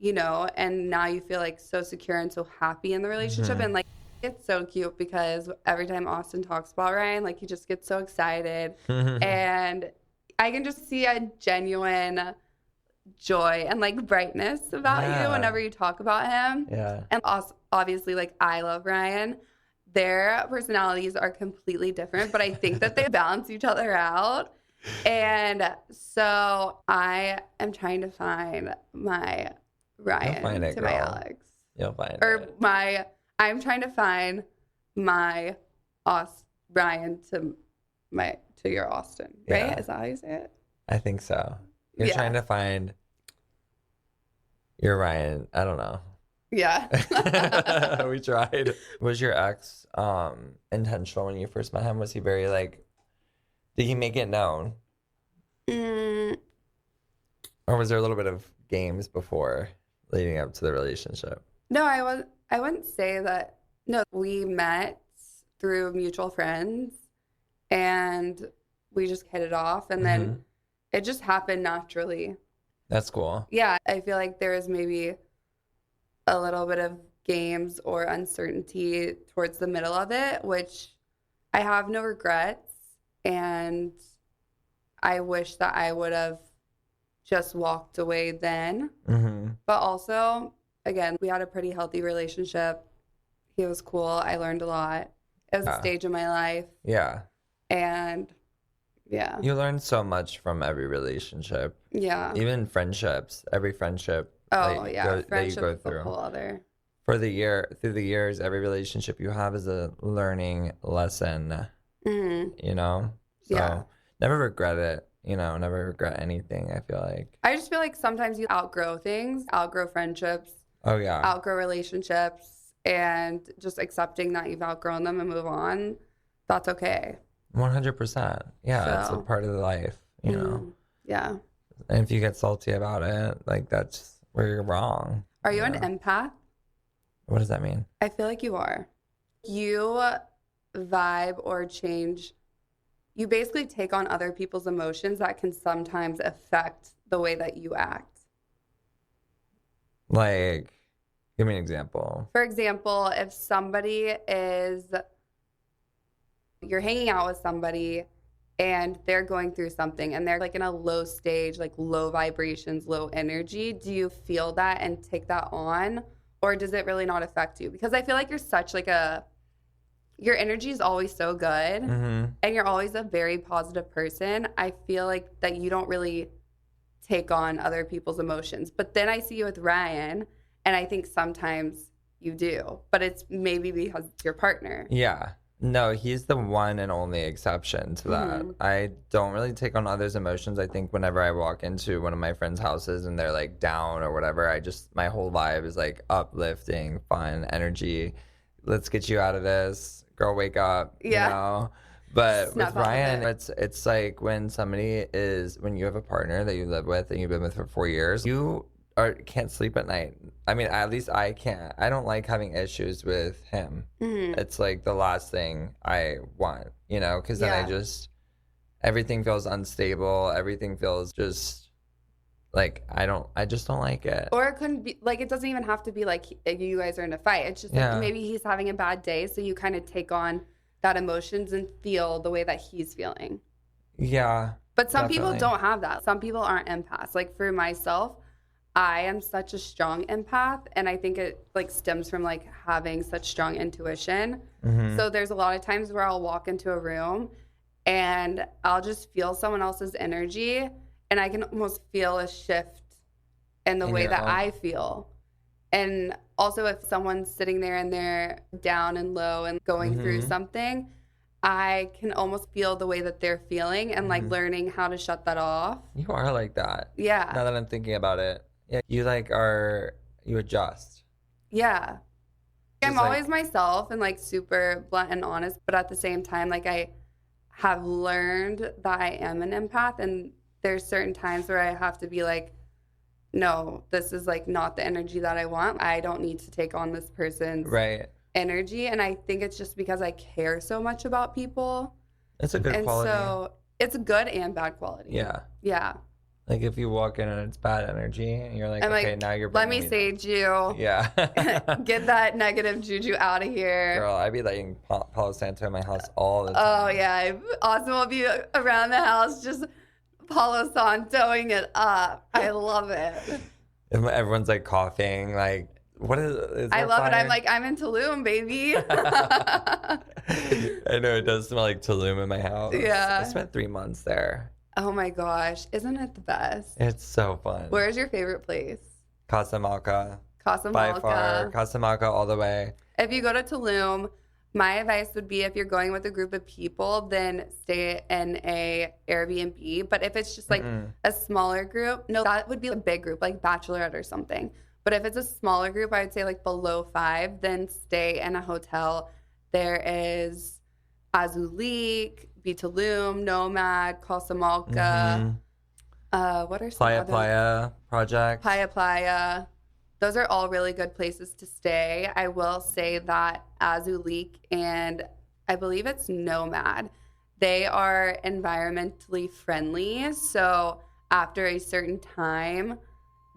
and now you feel like so secure and so happy in the relationship. And like, it's so cute because every time Austin talks about Ryan, like he just gets so excited. And I can just see a genuine joy and like brightness about you whenever you talk about him. Yeah. And also, obviously, like I love Ryan. Their personalities are completely different, but I think that they balance each other out. And so I am trying to find my Ryan to my Alex. You'll find it. I'm trying to find my Ryan to your Austin, right? Yeah. Is that how you say it? I think so. You're trying to find your Ryan. I don't know. Yeah. We tried. Was your ex intentional when you first met him? Was he very like, did he make it known? Or was there a little bit of games before leading up to the relationship? No, I wouldn't say that. No, we met through mutual friends, and we just hit it off, and then it just happened naturally. That's cool. Yeah, I feel like there was maybe a little bit of games or uncertainty towards the middle of it, which I have no regrets, and I wish that I would have just walked away then. But also, again, we had a pretty healthy relationship. He was cool. I learned a lot. It was a stage of my life. Yeah. And yeah. You learn so much from every relationship. Yeah. Even friendships. Every friendship. Friendship that you go through. a whole other. Through the years, every relationship you have is a learning lesson. So never regret it. Never regret anything, I feel like. I just feel like sometimes you outgrow things, outgrow friendships. Oh, yeah. Outgrow relationships, and just accepting that you've outgrown them and move on. That's okay. 100%. Yeah, it's a part of the life, Yeah. And if you get salty about it, like that's where you're wrong. Are you an empath? What does that mean? I feel like you are. You vibe or change. You basically take on other people's emotions that can sometimes affect the way that you act. Like, give me an example. For example, if you're hanging out with somebody and they're going through something and they're like in a low stage, like low vibrations, low energy, do you feel that and take that on, or does it really not affect you? Because I feel like you're such like your energy is always so good, and you're always a very positive person. I feel like that you don't really take on other people's emotions. But then I see you with Ryan, and I think sometimes you do, but it's maybe because it's your partner. Yeah. No, he's the one and only exception to that. I don't really take on others' emotions. I think whenever I walk into one of my friends' houses and they're like down or whatever, my whole vibe is like uplifting, fun, energy. Let's get you out of this. Girl, wake up. Yeah. You know? But Snap with out of Ryan, it. it's like when you have a partner that you live with and you've been with for 4 years, can't sleep at night. I mean, at least I can't. I don't like having issues with him. It's like the last thing I want, because then everything feels unstable. Everything feels just like I just don't like it. Or it couldn't be like, it doesn't even have to be like you guys are in a fight. It's just like maybe he's having a bad day, so you kind of take on that emotions and feel the way that he's feeling. Yeah. But some definitely. people don't have that. Some people aren't empaths. Like for myself, I am such a strong empath, and I think it like stems from like having such strong intuition. So there's a lot of times where I'll walk into a room and I'll just feel someone else's energy, and I can almost feel a shift in the way that I feel. And also if someone's sitting there and they're down and low and going through something, I can almost feel the way that they're feeling and like learning how to shut that off. You are like that. Yeah. Now that I'm thinking about it. Yeah. You adjust. Yeah. I'm It's like- always myself and like super blunt and honest, but at the same time, like I have learned that I am an empath, and there's certain times where I have to be like, no, this is like not the energy that I want. I don't need to take on this person's energy. And I think it's just because I care so much about people. It's a good quality. And so it's a good and bad quality. Yeah. Yeah. Like if you walk in and it's bad energy and you're like, I'm okay, like, now you're let bringing me me sage you. Yeah. Get that negative juju out of here. Girl, I'd be letting Palo Santo in my house all the time. Oh, yeah. Austin will be around the house just Palo Santoing it up. I love it. Everyone's like coughing, like, what is I love fire? it. I'm like, I'm in Tulum, baby. I know it does smell like Tulum in my house. Yeah. I spent 3 months there. Oh my gosh. Isn't it the best? It's so fun. Where's your favorite place? Casamalca. Casamalca. By far. Casamalca all the way. If you go to Tulum, my advice would be if you're going with a group of people, then stay in a Airbnb. But if it's just like a smaller group, no, that would be a big group, like Bachelorette or something. But if it's a smaller group, I would say like below 5, then stay in a hotel. There is Azulik, Tulum, Nomad, Casamalca. What are some Playa other? Playa Project. Playa. Those are all really good places to stay. I will say that Azulik and I believe it's Nomad, they are environmentally friendly. So after a certain time,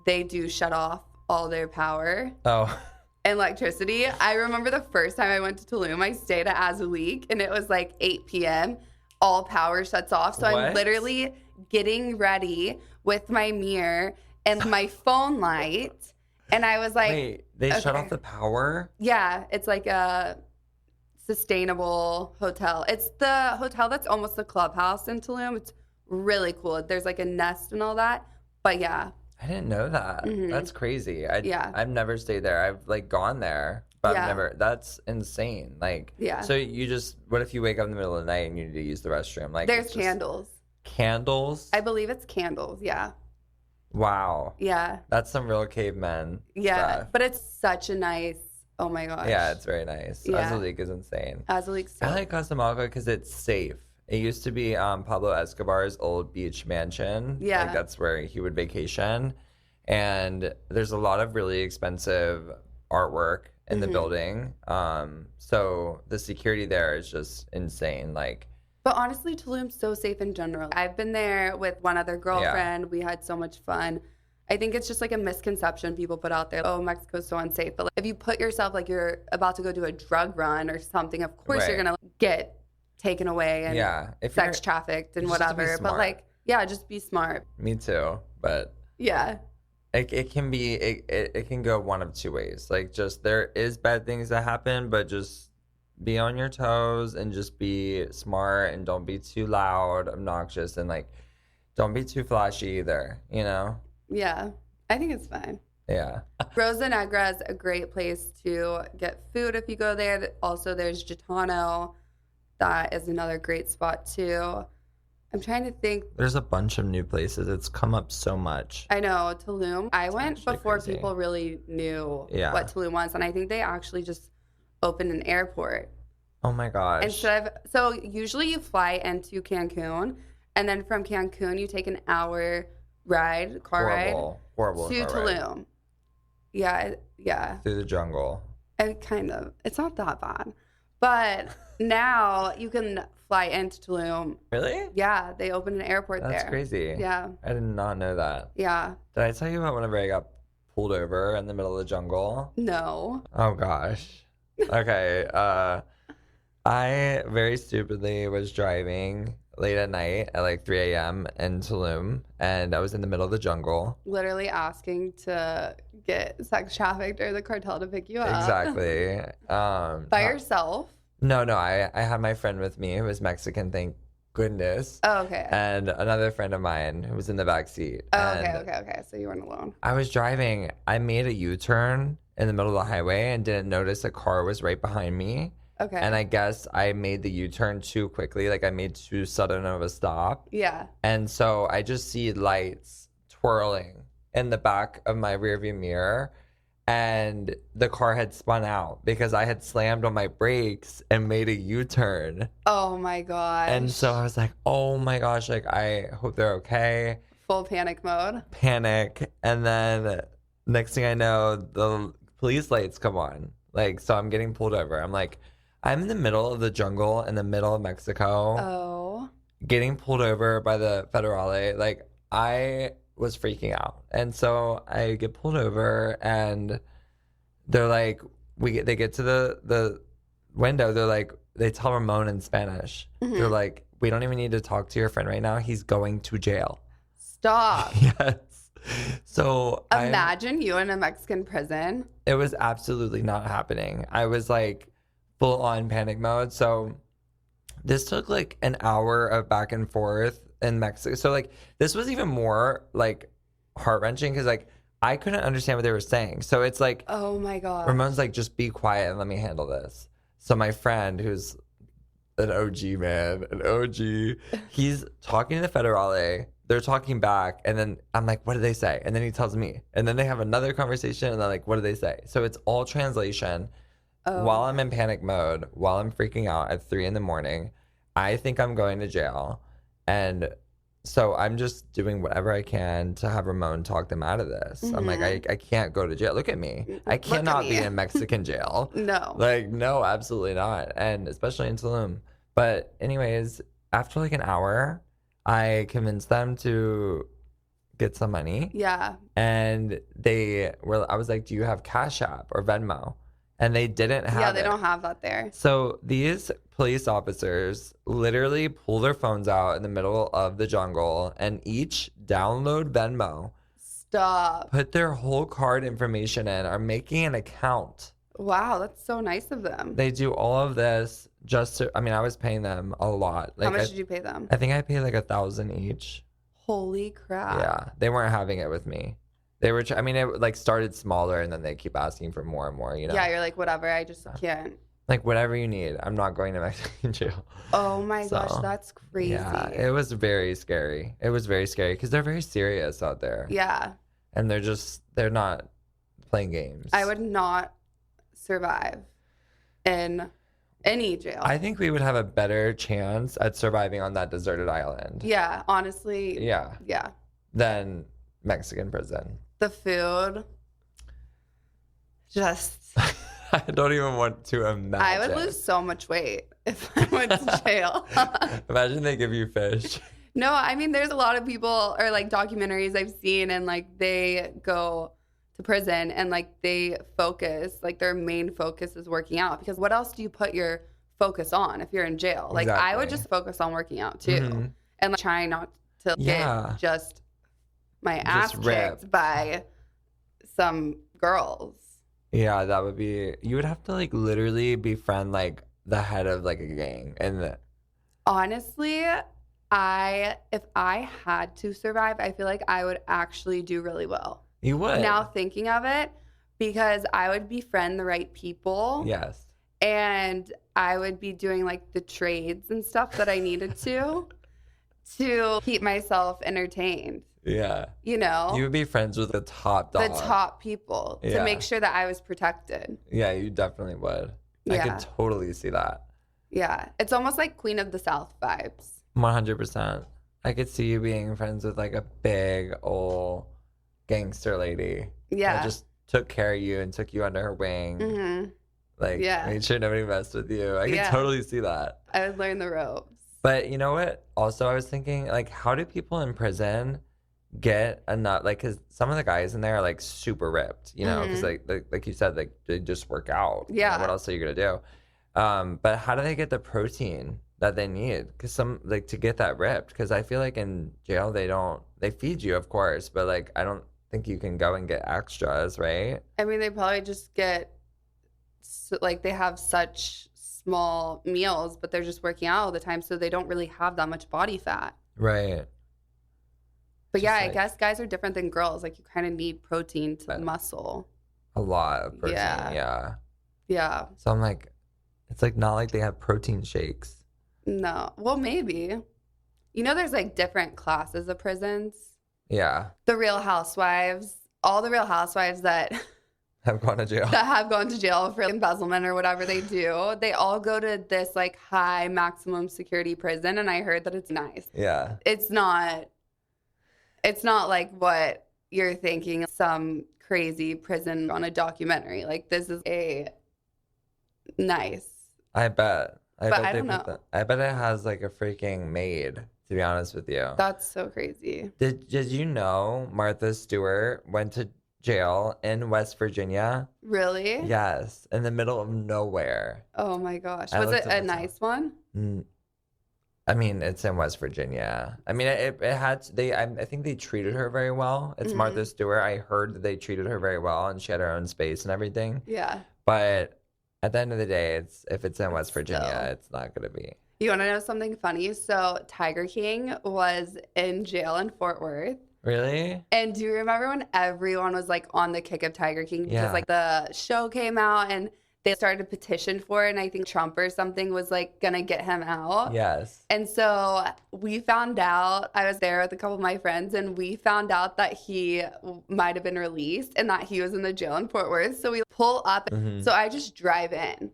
they do shut off all their power Oh. and electricity. I remember the first time I went to Tulum, I stayed at Azulik and it was like 8 p.m. All power shuts off. So What? I'm literally getting ready with my mirror and my phone light. And I was like, Wait, they shut okay. off the power? Yeah, it's like a sustainable hotel. It's the hotel that's almost the clubhouse in Tulum. It's really cool. There's like a nest and all that. But yeah. I didn't know that. That's crazy. I've never stayed there. I've like gone there, but I've never. That's insane. Like, so what if you wake up in the middle of the night and you need to use the restroom? Like, There's candles. Candles? I believe it's candles. Yeah. Wow. Yeah. That's some real cavemen stuff. But it's such a nice, oh my gosh. Yeah, it's very nice. Yeah. Azulik is insane. Azulik's I like Casamalca because it's safe. It used to be Pablo Escobar's old beach mansion. Yeah. Like that's where he would vacation. And there's a lot of really expensive artwork in the building. So the security there is just insane. Like, but honestly, Tulum's so safe in general. I've been there with one other girlfriend. We had so much fun. I think it's just like a misconception people put out there. Oh, Mexico's so unsafe. But like, if you put yourself like you're about to go do a drug run or something, of course you're going to get taken away and Yeah. If sex you're, trafficked and you just have to be whatever. But smart. like, yeah, just be smart. Me too. But Yeah. it can be, it can go one of two ways. Like, just there is bad things that happen, but just be on your toes and just be smart and don't be too loud, obnoxious, and like, don't be too flashy either, you know? Yeah. I think it's fine. Yeah. Rosa Negra is a great place to get food if you go there. Also, there's Gitano. That is another great spot too. I'm trying to think. There's a bunch of new places. It's come up so much. I know, Tulum. I went actually before crazy. people really knew Yeah. what Tulum was, and I think they actually just opened an airport. Oh my gosh. Instead of, so usually you fly into Cancun, and then from Cancun you take an hour ride, car Horrible ride, to car ride. Tulum. Yeah, yeah. Through the jungle. It's not that bad. But now you can fly into Tulum. Really? Yeah, they opened an airport there. That's crazy. Yeah, I did not know that. yeah. Did I tell you about whenever I got pulled over in the middle of the jungle? No. Oh gosh. Okay. I very stupidly was driving late at night at like 3 a.m. in Tulum, and I was in the middle of the jungle. Literally asking to get sex trafficked or the cartel to pick you up. Exactly. By yourself? No, I had my friend with me who was Mexican, thank goodness. Oh, okay. And another friend of mine who was in the back seat. Oh, And okay. So you weren't alone. I was driving. I made a U-turn in the middle of the highway and didn't notice a car was right behind me. Okay. And I guess I made the U-turn too quickly. Like I made too sudden of a stop. Yeah. And so I just see lights twirling in the back of my rearview mirror. And the car had spun out because I had slammed on my brakes and made a U-turn. Oh my gosh. And so I was like, oh my gosh, like I hope they're okay. Full panic mode. Panic. And then next thing I know, the police lights come on. Like, so I'm getting pulled over. I'm like, I'm in the middle of the jungle in the middle of Mexico, Oh. getting pulled over by the Federale. Like, I was freaking out. And so I get pulled over and they're like, they get to the window. They're like, they tell Ramon in Spanish. Mhm. They're like, we don't even need to talk to your friend right now. He's going to jail. Stop. Yes. So Imagine you in a Mexican prison. it was absolutely not happening. I was like full on panic mode. So this took like an hour of back and forth in Mexico. So like this was even more like heart wrenching because like I couldn't understand what they were saying. So it's like Oh my god. Ramon's like, just be quiet and let me handle this. So my friend, who's an OG man, he's talking to the Federale. They're talking back, and then I'm like, what did they say? And then he tells me. And then they have another conversation, and they're like, what did they say? So it's all translation. Oh. While I'm in panic mode, while I'm freaking out at 3 a.m, I think I'm going to jail. And so I'm just doing whatever I can to have Ramon talk them out of this. I'm like, I can't go to jail. Look at me. I Look at cannot be me. in Mexican jail. No. Like, no, absolutely not. And especially in Tulum. But anyways, after like an hour, I convinced them to get some money. Yeah. And I was like, do you have Cash App or Venmo? And they didn't have Yeah, they it. don't have that there. So these police officers literally pull their phones out in the middle of the jungle and each download Venmo, Stop. put their whole card information in, are making an account. Wow, that's so nice of them. They do all of this just to, I mean, I was paying them a lot. How Like, much did you pay them? I think I paid like 1,000 each. Holy crap. Yeah, they weren't having it with me. They were, I mean, it like started smaller and then they keep asking for more and more, you know? Yeah, you're like, whatever, I just can't. Like, whatever you need. I'm not going to Mexican jail. Oh my gosh, So, that's crazy. Yeah, it was very scary. It was very scary because they're very serious out there. Yeah. And they're not playing games. I would not survive in any jail. I think we would have a better chance at surviving on that deserted island. Yeah, honestly. Yeah. Yeah. Than Mexican prison. The food. Just. I don't even want to imagine. I would lose so much weight if I went to jail. Imagine they give you fish. No, I mean, there's a lot of people or like documentaries I've seen and like they go to prison and like they focus, like their main focus is working out because what else do you put your focus on if you're in jail. Like I would Exactly. just focus on working out too, Mhm. and like, trying not to Yeah. get just my ass Just kicked ripped. by some girls. Yeah, that would be. You would have to like literally befriend like the head of like a gang, and Honestly, if I had to survive, I feel like I would actually do really well. you would. Now thinking of it, because I would befriend the right people. Yes. And I would be doing like the trades and stuff that I needed to keep myself entertained. Yeah. You know, You would be friends with the top the dog. top people to Yeah. make sure that I was protected. Yeah, you definitely would. I Yeah. could totally see that. Yeah. It's almost like Queen of the South vibes. 100%. I could see you being friends with like a big old gangster lady. Yeah. That just took care of you and took you under her wing. hmm Like, Yeah. made sure nobody messed with you. I could Yeah. totally see that. I would learn the ropes. But you know what? Also, I was thinking, like, how do people in prison get enough? Like, because some of the guys in there are like super ripped, you know, because like you said, like they just work out. You know, Yeah. what else are you gonna do? But how do they get the protein that they need? Because some like to get that ripped. Because I feel like in jail they feed you, of course, but like I don't think you can go and get extras, right? I mean, they probably just get like they have such small meals, but they're just working out all the time, so they don't really have that much body fat. Right. But Just yeah, I like- guess guys are different than girls. Like you kind of need protein to But- muscle. A lot of protein. Yeah. Yeah. Yeah. So I'm like, it's like not like they have protein shakes. No. Well, maybe. You know, there's like different classes of prisons. Yeah. The Real Housewives, all the Real Housewives that Have gone to jail. that have gone to jail for embezzlement or whatever they do, they all go to this like high maximum security prison, and I heard that it's nice. Yeah. It's not like what you're thinking, some crazy prison on a documentary. Like this is a nice. I bet. But bet I they don't put know. I bet it has like a freaking maid, to be honest with you. That's so crazy. Did you know Martha Stewart went to jail in West Virginia? Really? Yes, in the middle of nowhere. Oh my gosh. I Was looked it up a the nice one? Mm, I mean, it's in West Virginia. I mean, it had I think they treated her very well. It's Mhm. Martha Stewart. I heard that they treated her very well, and she had her own space and everything. Yeah. But at the end of the day, if it's in West Still. Virginia, it's not gonna be. You want to know something funny? So Tiger King was in jail in Fort Worth. Really? And do you remember when everyone was like on the kick of Tiger King because Yeah. like the show came out and they started a petition for it, and I think Trump or something was like gonna get him out. Yes. And so we found out, I was there with a couple of my friends, and we found out that he might have been released and that he was in the jail in Fort Worth. So we pull up. Mhm. So I just drive in.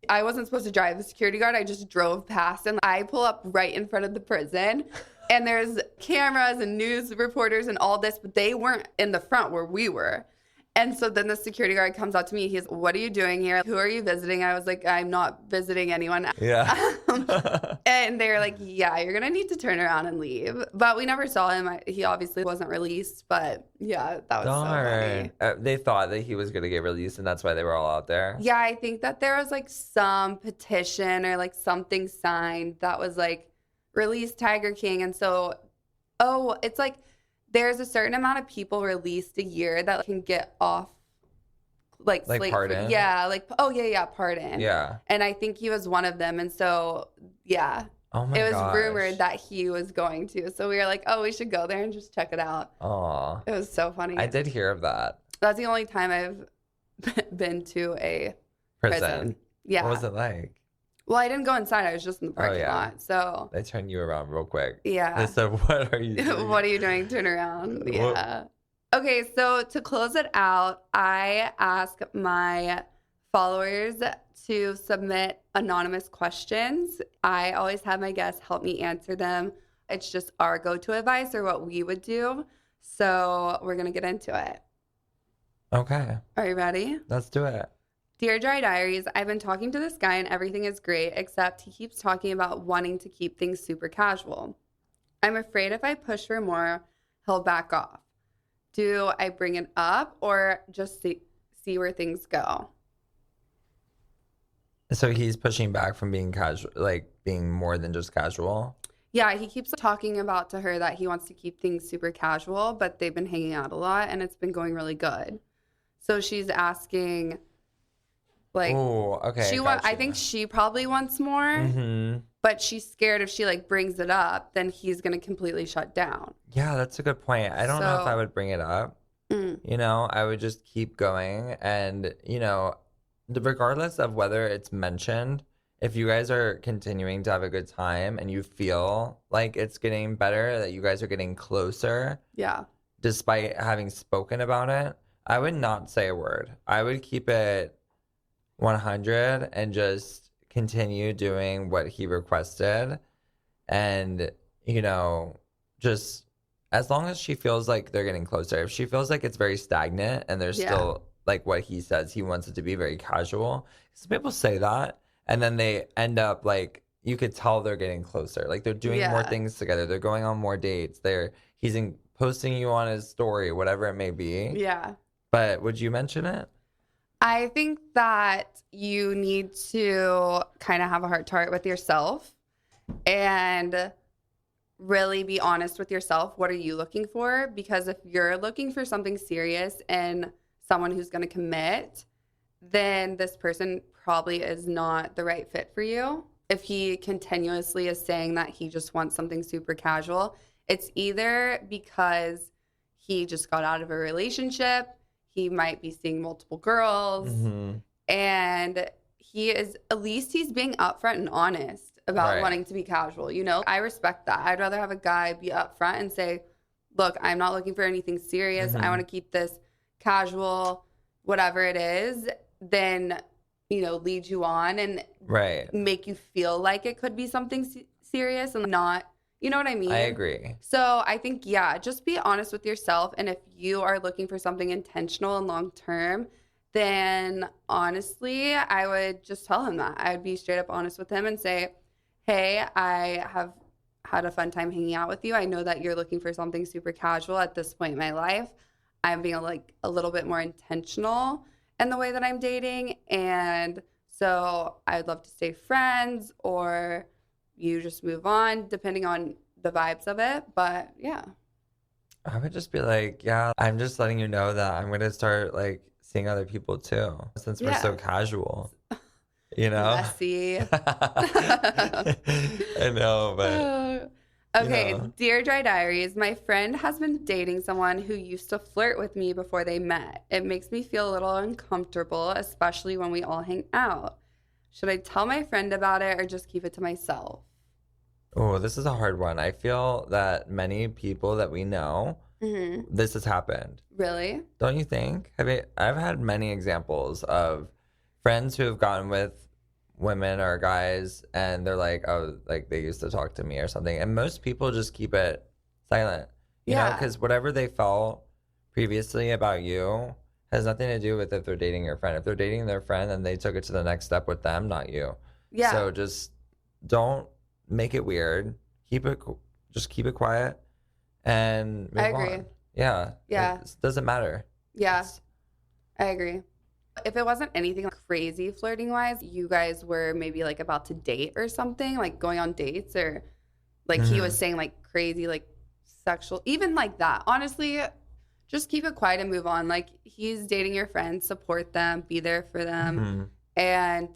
I wasn't supposed to drive the security guard. I just drove past, and I pull up right in front of the prison. And there's cameras and news reporters and all this, but they weren't in the front where we were. And so then the security guard comes out to me. He's, "What are you doing here? Who are you visiting?" I was like, "I'm not visiting anyone." Yeah. And they're like, "Yeah, you're going to need to turn around and leave." But we never saw him. He obviously wasn't released. But yeah, that was so funny. Darn. They thought that he was gonna get released, and that's why they were all out there. Yeah, I think that there was like some petition or like something signed that was like release Tiger King. And so, it's like there's a certain amount of people released a year that can get off like slate pardon? Yeah, like pardon. Yeah. And I think he was one of them. And so, yeah, Oh my it was gosh. rumored that he was going to. So we were like, "Oh, we should go there and just check it out." Aw. It was so funny. I did hear of that. That's the only time I've been to a prison. Yeah. What was it like? Well, I didn't go inside. I was just in the parking yeah. lot. So, They turned you around real quick. They yeah. said, "What are you doing?" What are you doing? Turn around. What- Yeah. Okay, so to close it out, I ask my followers to submit anonymous questions. I always have my guests help me answer them. It's just our go-to advice or what we would do. So we're going to get into it. Okay, Are you ready? let's do it. Dear Dry Diaries, I've been talking to this guy and everything is great, except he keeps talking about wanting to keep things super casual. I'm afraid if I push for more, he'll back off. Do I bring it up or just see where things go? So he's pushing back from being casual, like being more than just casual. Yeah, he keeps talking about to her that he wants to keep things super casual, but they've been hanging out a lot and it's been going really good. So she's asking, like, Oh, okay, I think gotcha. she probably wants more, Mm-hmm. but she's scared if she like brings it up, then he's gonna completely shut down. Yeah, that's a good point. I don't know if I So, would bring it up. mm, I would just keep going. And, regardless of whether it's mentioned, if you guys are continuing to have a good time and you feel like it's getting better, that you guys are getting closer, yeah, despite having spoken about it, I would not say a word. I would keep it 100 and just continue doing what he requested. And, you know, just as long as she feels like they're getting closer, if she feels like it's very stagnant and there's yeah, still like what he says, he wants it to be very casual. Some people say that and then they end up like, you could tell they're getting closer. Like they're doing more yeah, things together. They're going on more dates. Posting you on his story, whatever it may be. yeah. But would you mention it? I think that you need to kind of have a heart to heart with yourself and really be honest with yourself. What are you looking for? Because if you're looking for something serious and someone who's going to commit, then this person probably is not the right fit for you. If he continuously is saying that he just wants something super casual, it's either because he just got out of a relationship, he might be seeing multiple girls, Mm-hmm. and at least he's being upfront and honest about Right. wanting to be casual. I respect that. I'd rather have a guy be upfront and say, look, I'm not looking for anything serious. I Mm-hmm. want to keep this casual, whatever it is, than, lead you on and Right. make you feel like it could be something serious and not, you know what I mean? I agree. So I think, yeah, just be honest with yourself. And if you are looking for something intentional and long term, then honestly, I would just tell him that. I would be straight up honest with him and say, hey, I have had a fun time hanging out with you. I know that you're looking for something super casual at this point in my life. I'm being like a little bit more intentional in the way that I'm dating. And so I'd love to stay friends or you just move on depending on the vibes of it. But yeah. I would just be like, yeah, I'm just letting you know that I'm gonna start like seeing other people too, since we're so Yeah. casual, you know? Messy. I know, but Okay, you know, dear Dry Diaries, my friend has been dating someone who used to flirt with me before they met. It makes me feel a little uncomfortable, especially when we all hang out. Should I tell my friend about it or just keep it to myself? oh, this is a hard one. I feel that many people that we know, Mm-hmm. this has happened. Really? Don't you think? I've had many examples of friends who have gotten with women or guys and they're like, oh, like they used to talk to me or something. And most people just keep it silent, Yeah. because whatever they felt previously about you has nothing to do with if they're dating your friend. If they're dating their friend, then they took it to the next step with them, not you. Yeah. So just don't make it weird. Just keep it quiet and move I agree. on. Yeah. Yeah. It doesn't matter. Yeah, It's- I agree. If it wasn't anything like crazy flirting wise, you guys were maybe like about to date or something, like going on dates or like he was Mhm. saying like crazy, like sexual, even like that. Honestly, just keep it quiet and move on. Like he's dating your friends, support them, be there for them. Mhm. And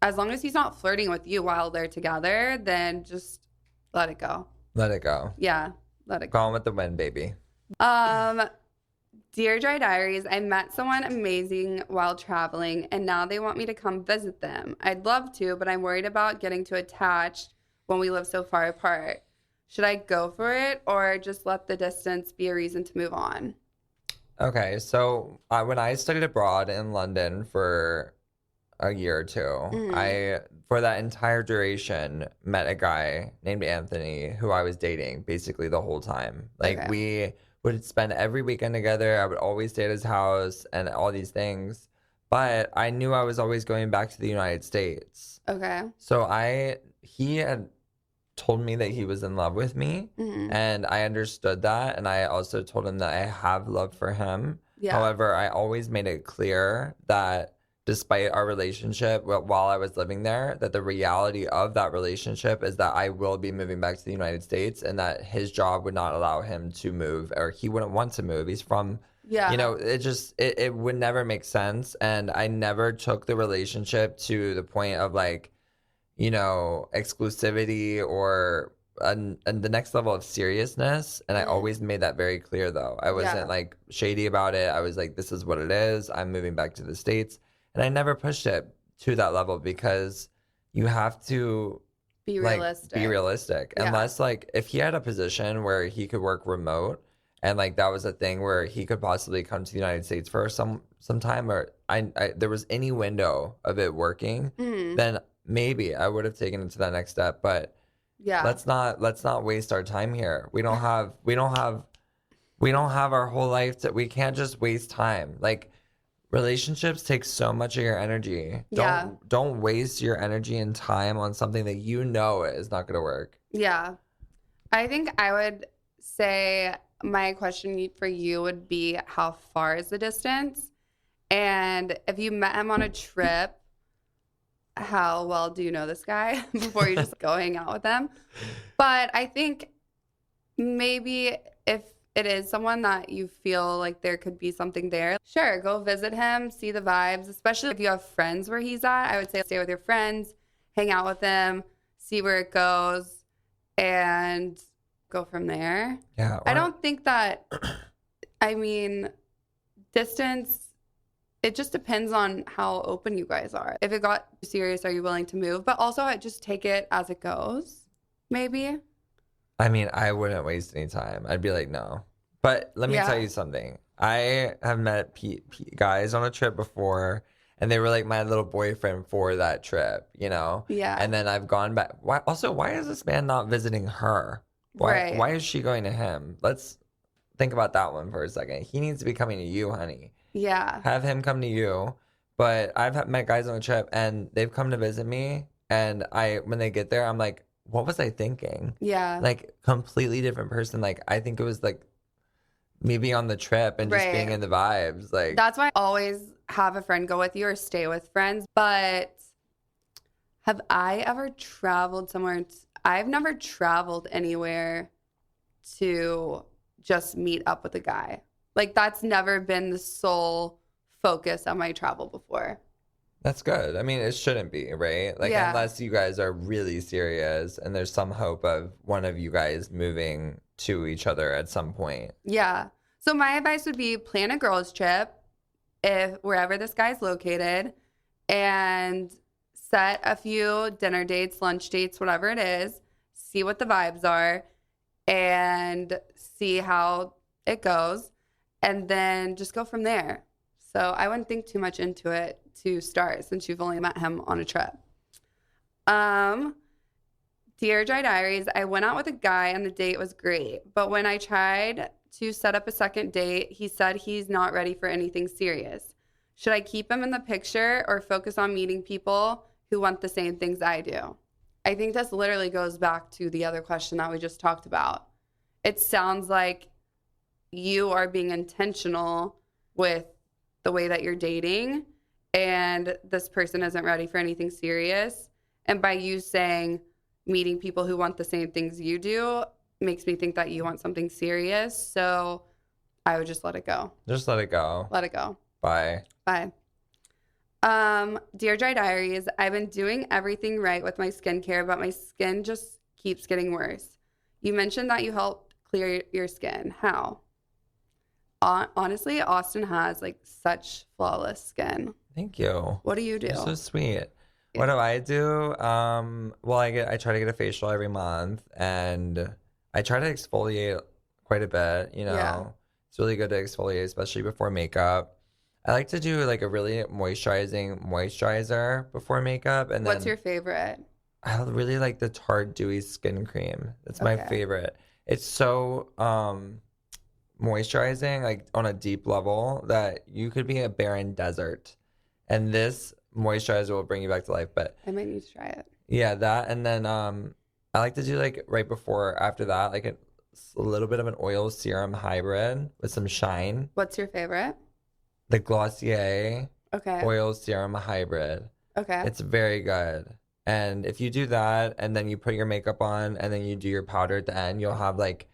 as long as he's not flirting with you while they're together, then just let it go. Let it go. Yeah, let it go. Gone with the wind, baby. Um, Dear Dry Diaries, I met someone amazing while traveling, and now they want me to come visit them. I'd love to, but I'm worried about getting too attached when we live so far apart. Should I go for it or just let the distance be a reason to move on? Okay, so when I studied abroad in London for a year or two, Mhm. for that entire duration, met a guy named Anthony who I was dating basically the whole time. Like Okay. we would spend every weekend together. I would always stay at his house and all these things. But I knew I was always going back to the United States. Okay. So he had told me that he was in love with me, Mhm. and I understood that, and I also told him that I have love for him. Yeah. However, I always made it clear that despite our relationship while I was living there, that the reality of that relationship is that I will be moving back to the United States and that his job would not allow him to move, or he wouldn't want to move. He's from, Yeah. it would never make sense. And I never took the relationship to the point of like, exclusivity or and the next level of seriousness. And I always made that very clear, though. I wasn't like shady about it. I was like, this is what it is. I'm moving back to the States. And I never pushed it to that level because you have to Be like realistic. be realistic. Yeah. Unless like if he had a position where he could work remote and like that was a thing where he could possibly come to the United States for some time, or I there was any window of it working, then maybe I would have taken it to that next step. But Yeah. let's not waste our time here. We don't have our whole life we can't just waste time. Like relationships take so much of your energy. Don't waste your energy and time on something that is not going to work. Yeah. I think I would say my question for you would be, how far is the distance? And if you met him on a trip, how well do you know this guy before you just go hang out with him? But I think maybe if it is someone that you feel like there could be something there, sure, go visit him, see the vibes, especially if you have friends where he's at. I would say stay with your friends, hang out with them, see where it goes, and go from there. Yeah. I don't think that, distance, it just depends on how open you guys are. If it got serious, are you willing to move? But also, I just take it as it goes, maybe. I wouldn't waste any time. I'd be like, no. But let me tell you something. I have met guys on a trip before, and they were like my little boyfriend for that trip, Yeah. And then I've gone back. Why is this man not visiting her? Why is she going to him? Let's think about that one for a second. He needs to be coming to you, honey. Yeah. Have him come to you. But I've met guys on a trip, and they've come to visit me, and when they get there, I'm like, what was I thinking? Yeah. Like completely different person. Like I think it was like me being on the trip and just being in the vibes. Like that's why I always have a friend go with you or stay with friends. But have I ever traveled somewhere? I've never traveled anywhere to just meet up with a guy. Like that's never been the sole focus of my travel before. that's good. It shouldn't be, right? Like unless you guys are really serious and there's some hope of one of you guys moving to each other at some point. Yeah. So my advice would be plan a girls trip wherever this guy's located, and set a few dinner dates, lunch dates, whatever it is, see what the vibes are and see how it goes, and then just go from there. So I wouldn't think too much into it to start, since you've only met him on a trip. Dear Dry Diaries, I went out with a guy and the date was great. But when I tried to set up a second date, he said he's not ready for anything serious. Should I keep him in the picture or focus on meeting people who want the same things I do? I think this literally goes back to the other question that we just talked about. It sounds like you are being intentional with the way that you're dating, and this person isn't ready for anything serious. And by you saying meeting people who want the same things you do makes me think that you want something serious. So I would just let it go. Just let it go. Let it go. Bye. Bye. Dear Dry Diaries, I've been doing everything right with my skincare, but my skin just keeps getting worse. You mentioned that you help clear your skin. How? Honestly, Austin has like such flawless skin. Thank you. What do you do? You're so sweet. What do I do? Well, I try to get a facial every month, and I try to exfoliate quite a bit. Yeah. It's really good to exfoliate, especially before makeup. I like to do like a really moisturizing moisturizer before makeup, and then What's your favorite? I really like the Tarte Dewy Skin Cream. That's my favorite. It's so moisturizing, like on a deep level, that you could be a barren desert, and this moisturizer will bring you back to life. But I might need to try it. yeah, that, and then I like to do like right before, after that, like a little bit of an oil serum hybrid with some shine. What's your favorite? The Glossier Okay. oil serum hybrid. Okay. It's very good. And if you do that and then you put your makeup on and then you do your powder at the end, you'll have like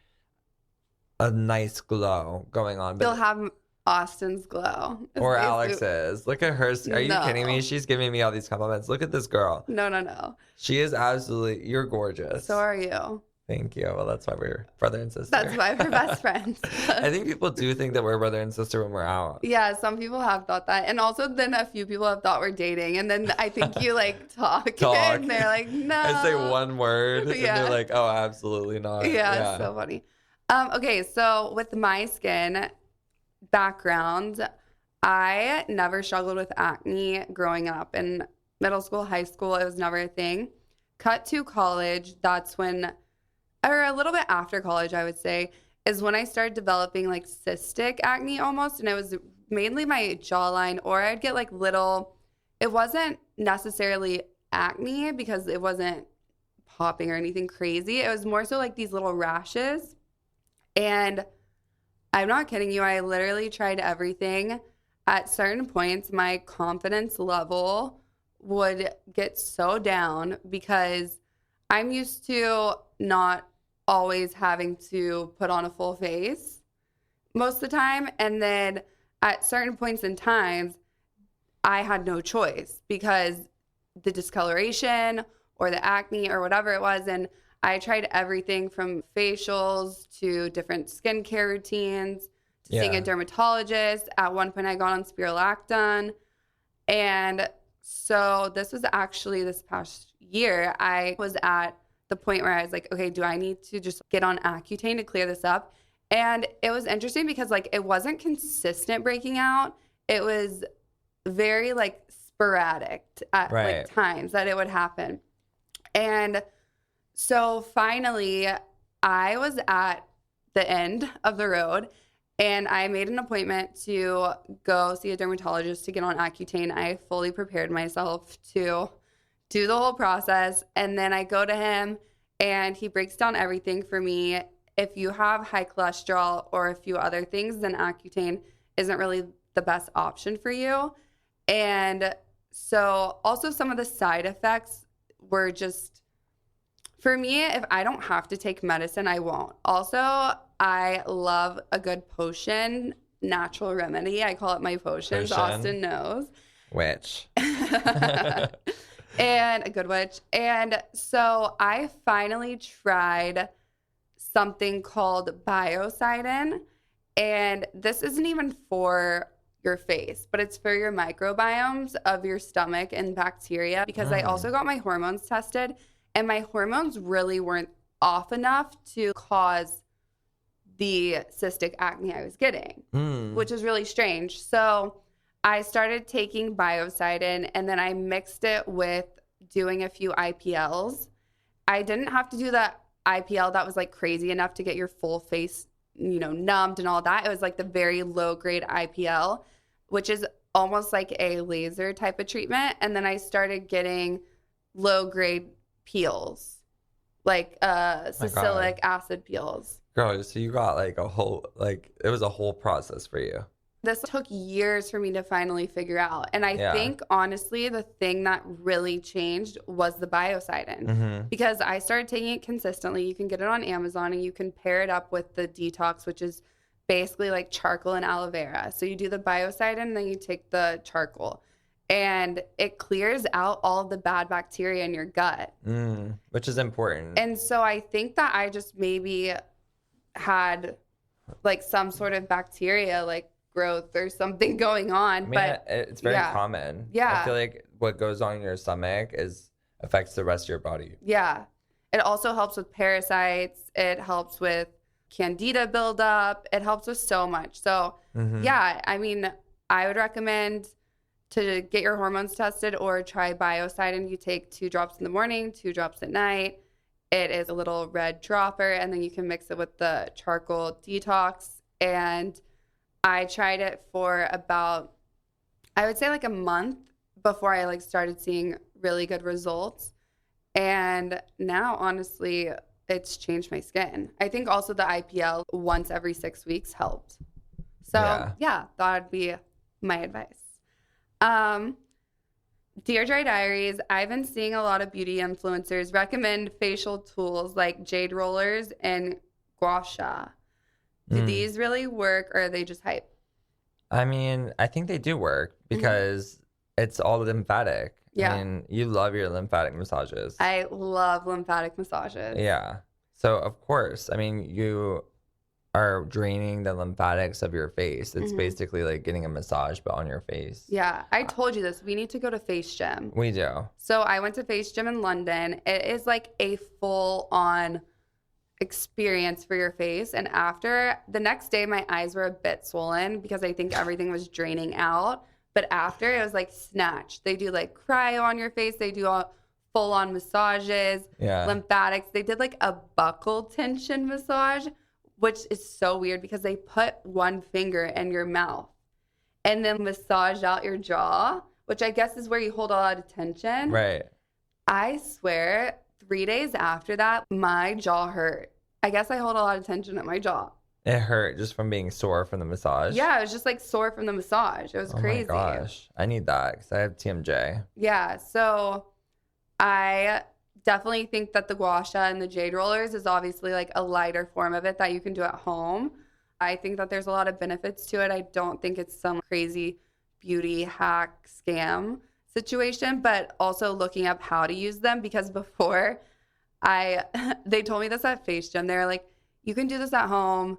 a nice glow going on. You'll have Austin's glow. It's Or basically- Alex's. Look at her. Are you kidding me? No. She's giving me all these compliments. Look at this girl. No. She is absolutely, you're gorgeous. So are you. Thank you. Well, that's why we're brother and sister. That's why we're best friends. I think people do think that we're brother and sister when we're out. Yeah, some people have thought that. And also then a few people have thought we're dating. And then I think you like talk. And they're like, no. I say one word and Yeah. they're like, oh, absolutely not. Yeah, it's so funny. Okay, so with my skin background, I never struggled with acne growing up. In middle school, high school, it was never a thing. Cut to college, that's when, or a little bit after college, I would say, is when I started developing like cystic acne almost. And it was mainly my jawline, or I'd get like little, it wasn't necessarily acne because it wasn't popping or anything crazy. It was more so like these little rashes. And I'm not kidding you, I literally tried everything. At certain points, my confidence level would get so down because I'm used to not always having to put on a full face most of the time. And then at certain points in times, I had no choice because the discoloration or the acne or whatever it was. And I tried everything from facials to different skincare routines to seeing a dermatologist. At one point, I got on spirulactin. And so this was actually this past year. I was at the point where I was like, okay, do I need to just get on Accutane to clear this up? And it was interesting because like it wasn't consistent breaking out. It was very like sporadic at like times that it would happen. And so finally, I was at the end of the road and I made an appointment to go see a dermatologist to get on Accutane. I fully prepared myself to do the whole process. And then I go to him and he breaks down everything for me. If you have high cholesterol or a few other things, then Accutane isn't really the best option for you. And so also some of the side effects were just, for me, if I don't have to take medicine, I won't. Also, I love a good potion, natural remedy. I call it my potions. Austin knows. Witch. And a good witch. And so I finally tried something called biocidin. And this isn't even for your face, but it's for your microbiomes of your stomach and bacteria, because I also got my hormones tested and my hormones really weren't off enough to cause the cystic acne I was getting, which is really strange. So I started taking biocidin and then I mixed it with doing a few IPLs. I didn't have to do the IPL that was like crazy enough to get your full face, you know, numbed and all that. It was like the very low grade IPL, which is almost like a laser type of treatment. And then I started getting low grade peels, like salicylic acid peels. Girl, so you got like a whole, like, it was a whole process for you. This took years for me to finally figure out. And I think, honestly, the thing that really changed was the biocidin. Because I started taking it consistently. You can get it on Amazon and you can pair it up with the detox, which is basically like charcoal and aloe vera. So you do the biocidin and then you take the charcoal. And it clears out all of the bad bacteria in your gut. Which is important. And so I think that I just maybe had like some sort of bacteria, like growth or something going on. I mean, but it's very common. Yeah. I feel like what goes on in your stomach affects the rest of your body. Yeah. It also helps with parasites. It helps with candida buildup. It helps with so much. So yeah, I mean, I would recommend to get your hormones tested or try biocidin. You take 2 drops in the morning, 2 drops at night. It is a little red dropper, and then you can mix it with the charcoal detox. And I tried it for about, I would say like a month before I like started seeing really good results. And now, honestly, it's changed my skin. I think also the IPL once every 6 weeks helped. So yeah, that would be my advice. Dear Dry Diaries, I've been seeing a lot of beauty influencers recommend facial tools like jade rollers and gua sha. Do these really work or are they just hype? I mean, I think they do work because it's all lymphatic. Yeah. I mean, you love your lymphatic massages. I love lymphatic massages. Yeah. So, of course, I mean, you are draining the lymphatics of your face. It's basically like getting a massage, but on your face. Yeah, I told you this. We need to go to Face Gym. We do. So I went to Face Gym in London. It is like a full-on experience for your face. And after the next day, my eyes were a bit swollen because I think everything was draining out. But after, it was like snatched. They do like cryo on your face. They do all full-on massages, lymphatics. They did like a buccal tension massage, which is so weird because they put one finger in your mouth and then massage out your jaw, which I guess is where you hold a lot of tension. Right. I swear, 3 days after that, my jaw hurt. I guess I hold a lot of tension at my jaw. It hurt just from being sore from the massage? Yeah, it was just like sore from the massage. It was crazy. Oh my gosh. I need that because I have TMJ. Yeah, so I definitely think that the gua sha and the jade rollers is obviously like a lighter form of it that you can do at home. I think that there's a lot of benefits to it. I don't think it's some crazy beauty hack scam situation, but also looking up how to use them because before they told me this at Face Gym. They're like, you can do this at home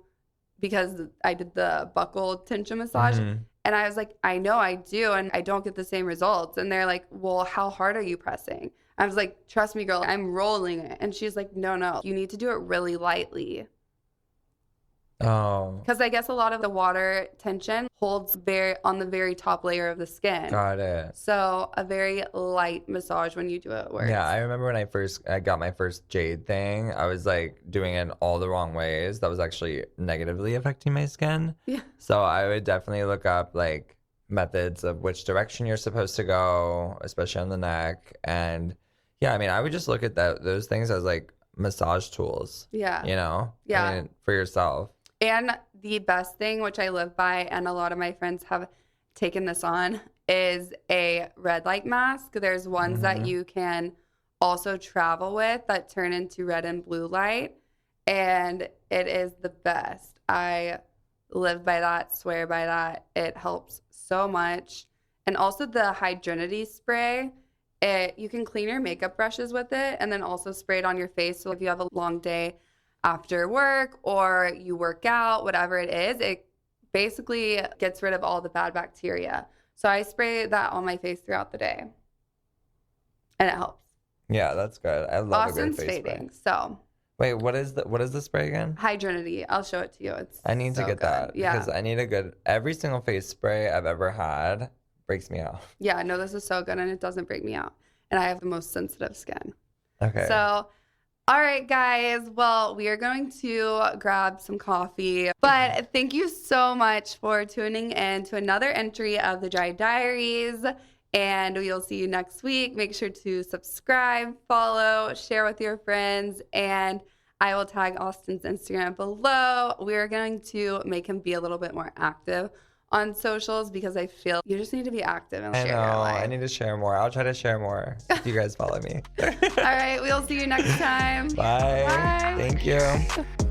because I did the buccal tension massage. And I was like, I know I do, and I don't get the same results. And they're like, well, how hard are you pressing? I was like, trust me, girl, I'm rolling it. And she's like, no, you need to do it really lightly. Oh. Because I guess a lot of the water tension holds on the very top layer of the skin. Got it. So a very light massage when you do it works. Yeah, I remember when I got my first jade thing, I was like doing it in all the wrong ways. That was actually negatively affecting my skin. Yeah. So I would definitely look up like methods of which direction you're supposed to go, especially on the neck. And yeah, I mean, I would just look at those things as like massage tools. Yeah. You know? Yeah. I mean, for yourself. And the best thing, which I live by, and a lot of my friends have taken this on, is a red light mask. There's ones that you can also travel with that turn into red and blue light. And it is the best. I live by that, swear by that. It helps so much. And also the Hydrinity spray. You can clean your makeup brushes with it and then also spray it on your face. So if you have a long day after work or you work out, whatever it is, it basically gets rid of all the bad bacteria. So I spray that on my face throughout the day. And it helps. Yeah, that's good. I love Austin's a good face fading, spray. so Wait, what is the spray again? Hydrinity. I'll show it to you. I need to get that. Yeah. Because I need every single face spray I've ever had breaks me off. Yeah, no, this is so good and it doesn't break me out. And I have the most sensitive skin. Okay. So, all right, guys. Well, we are going to grab some coffee. But thank you so much for tuning in to another entry of the Dry Diaries. And we'll see you next week. Make sure to subscribe, follow, share with your friends. And I will tag Austin's Instagram below. We're going to make him be a little bit more active on socials because I feel you just need to be active and share your life. I need to share more. I'll try to share more if you guys follow me. All right, we'll see you next time. Bye. Bye. Thank you.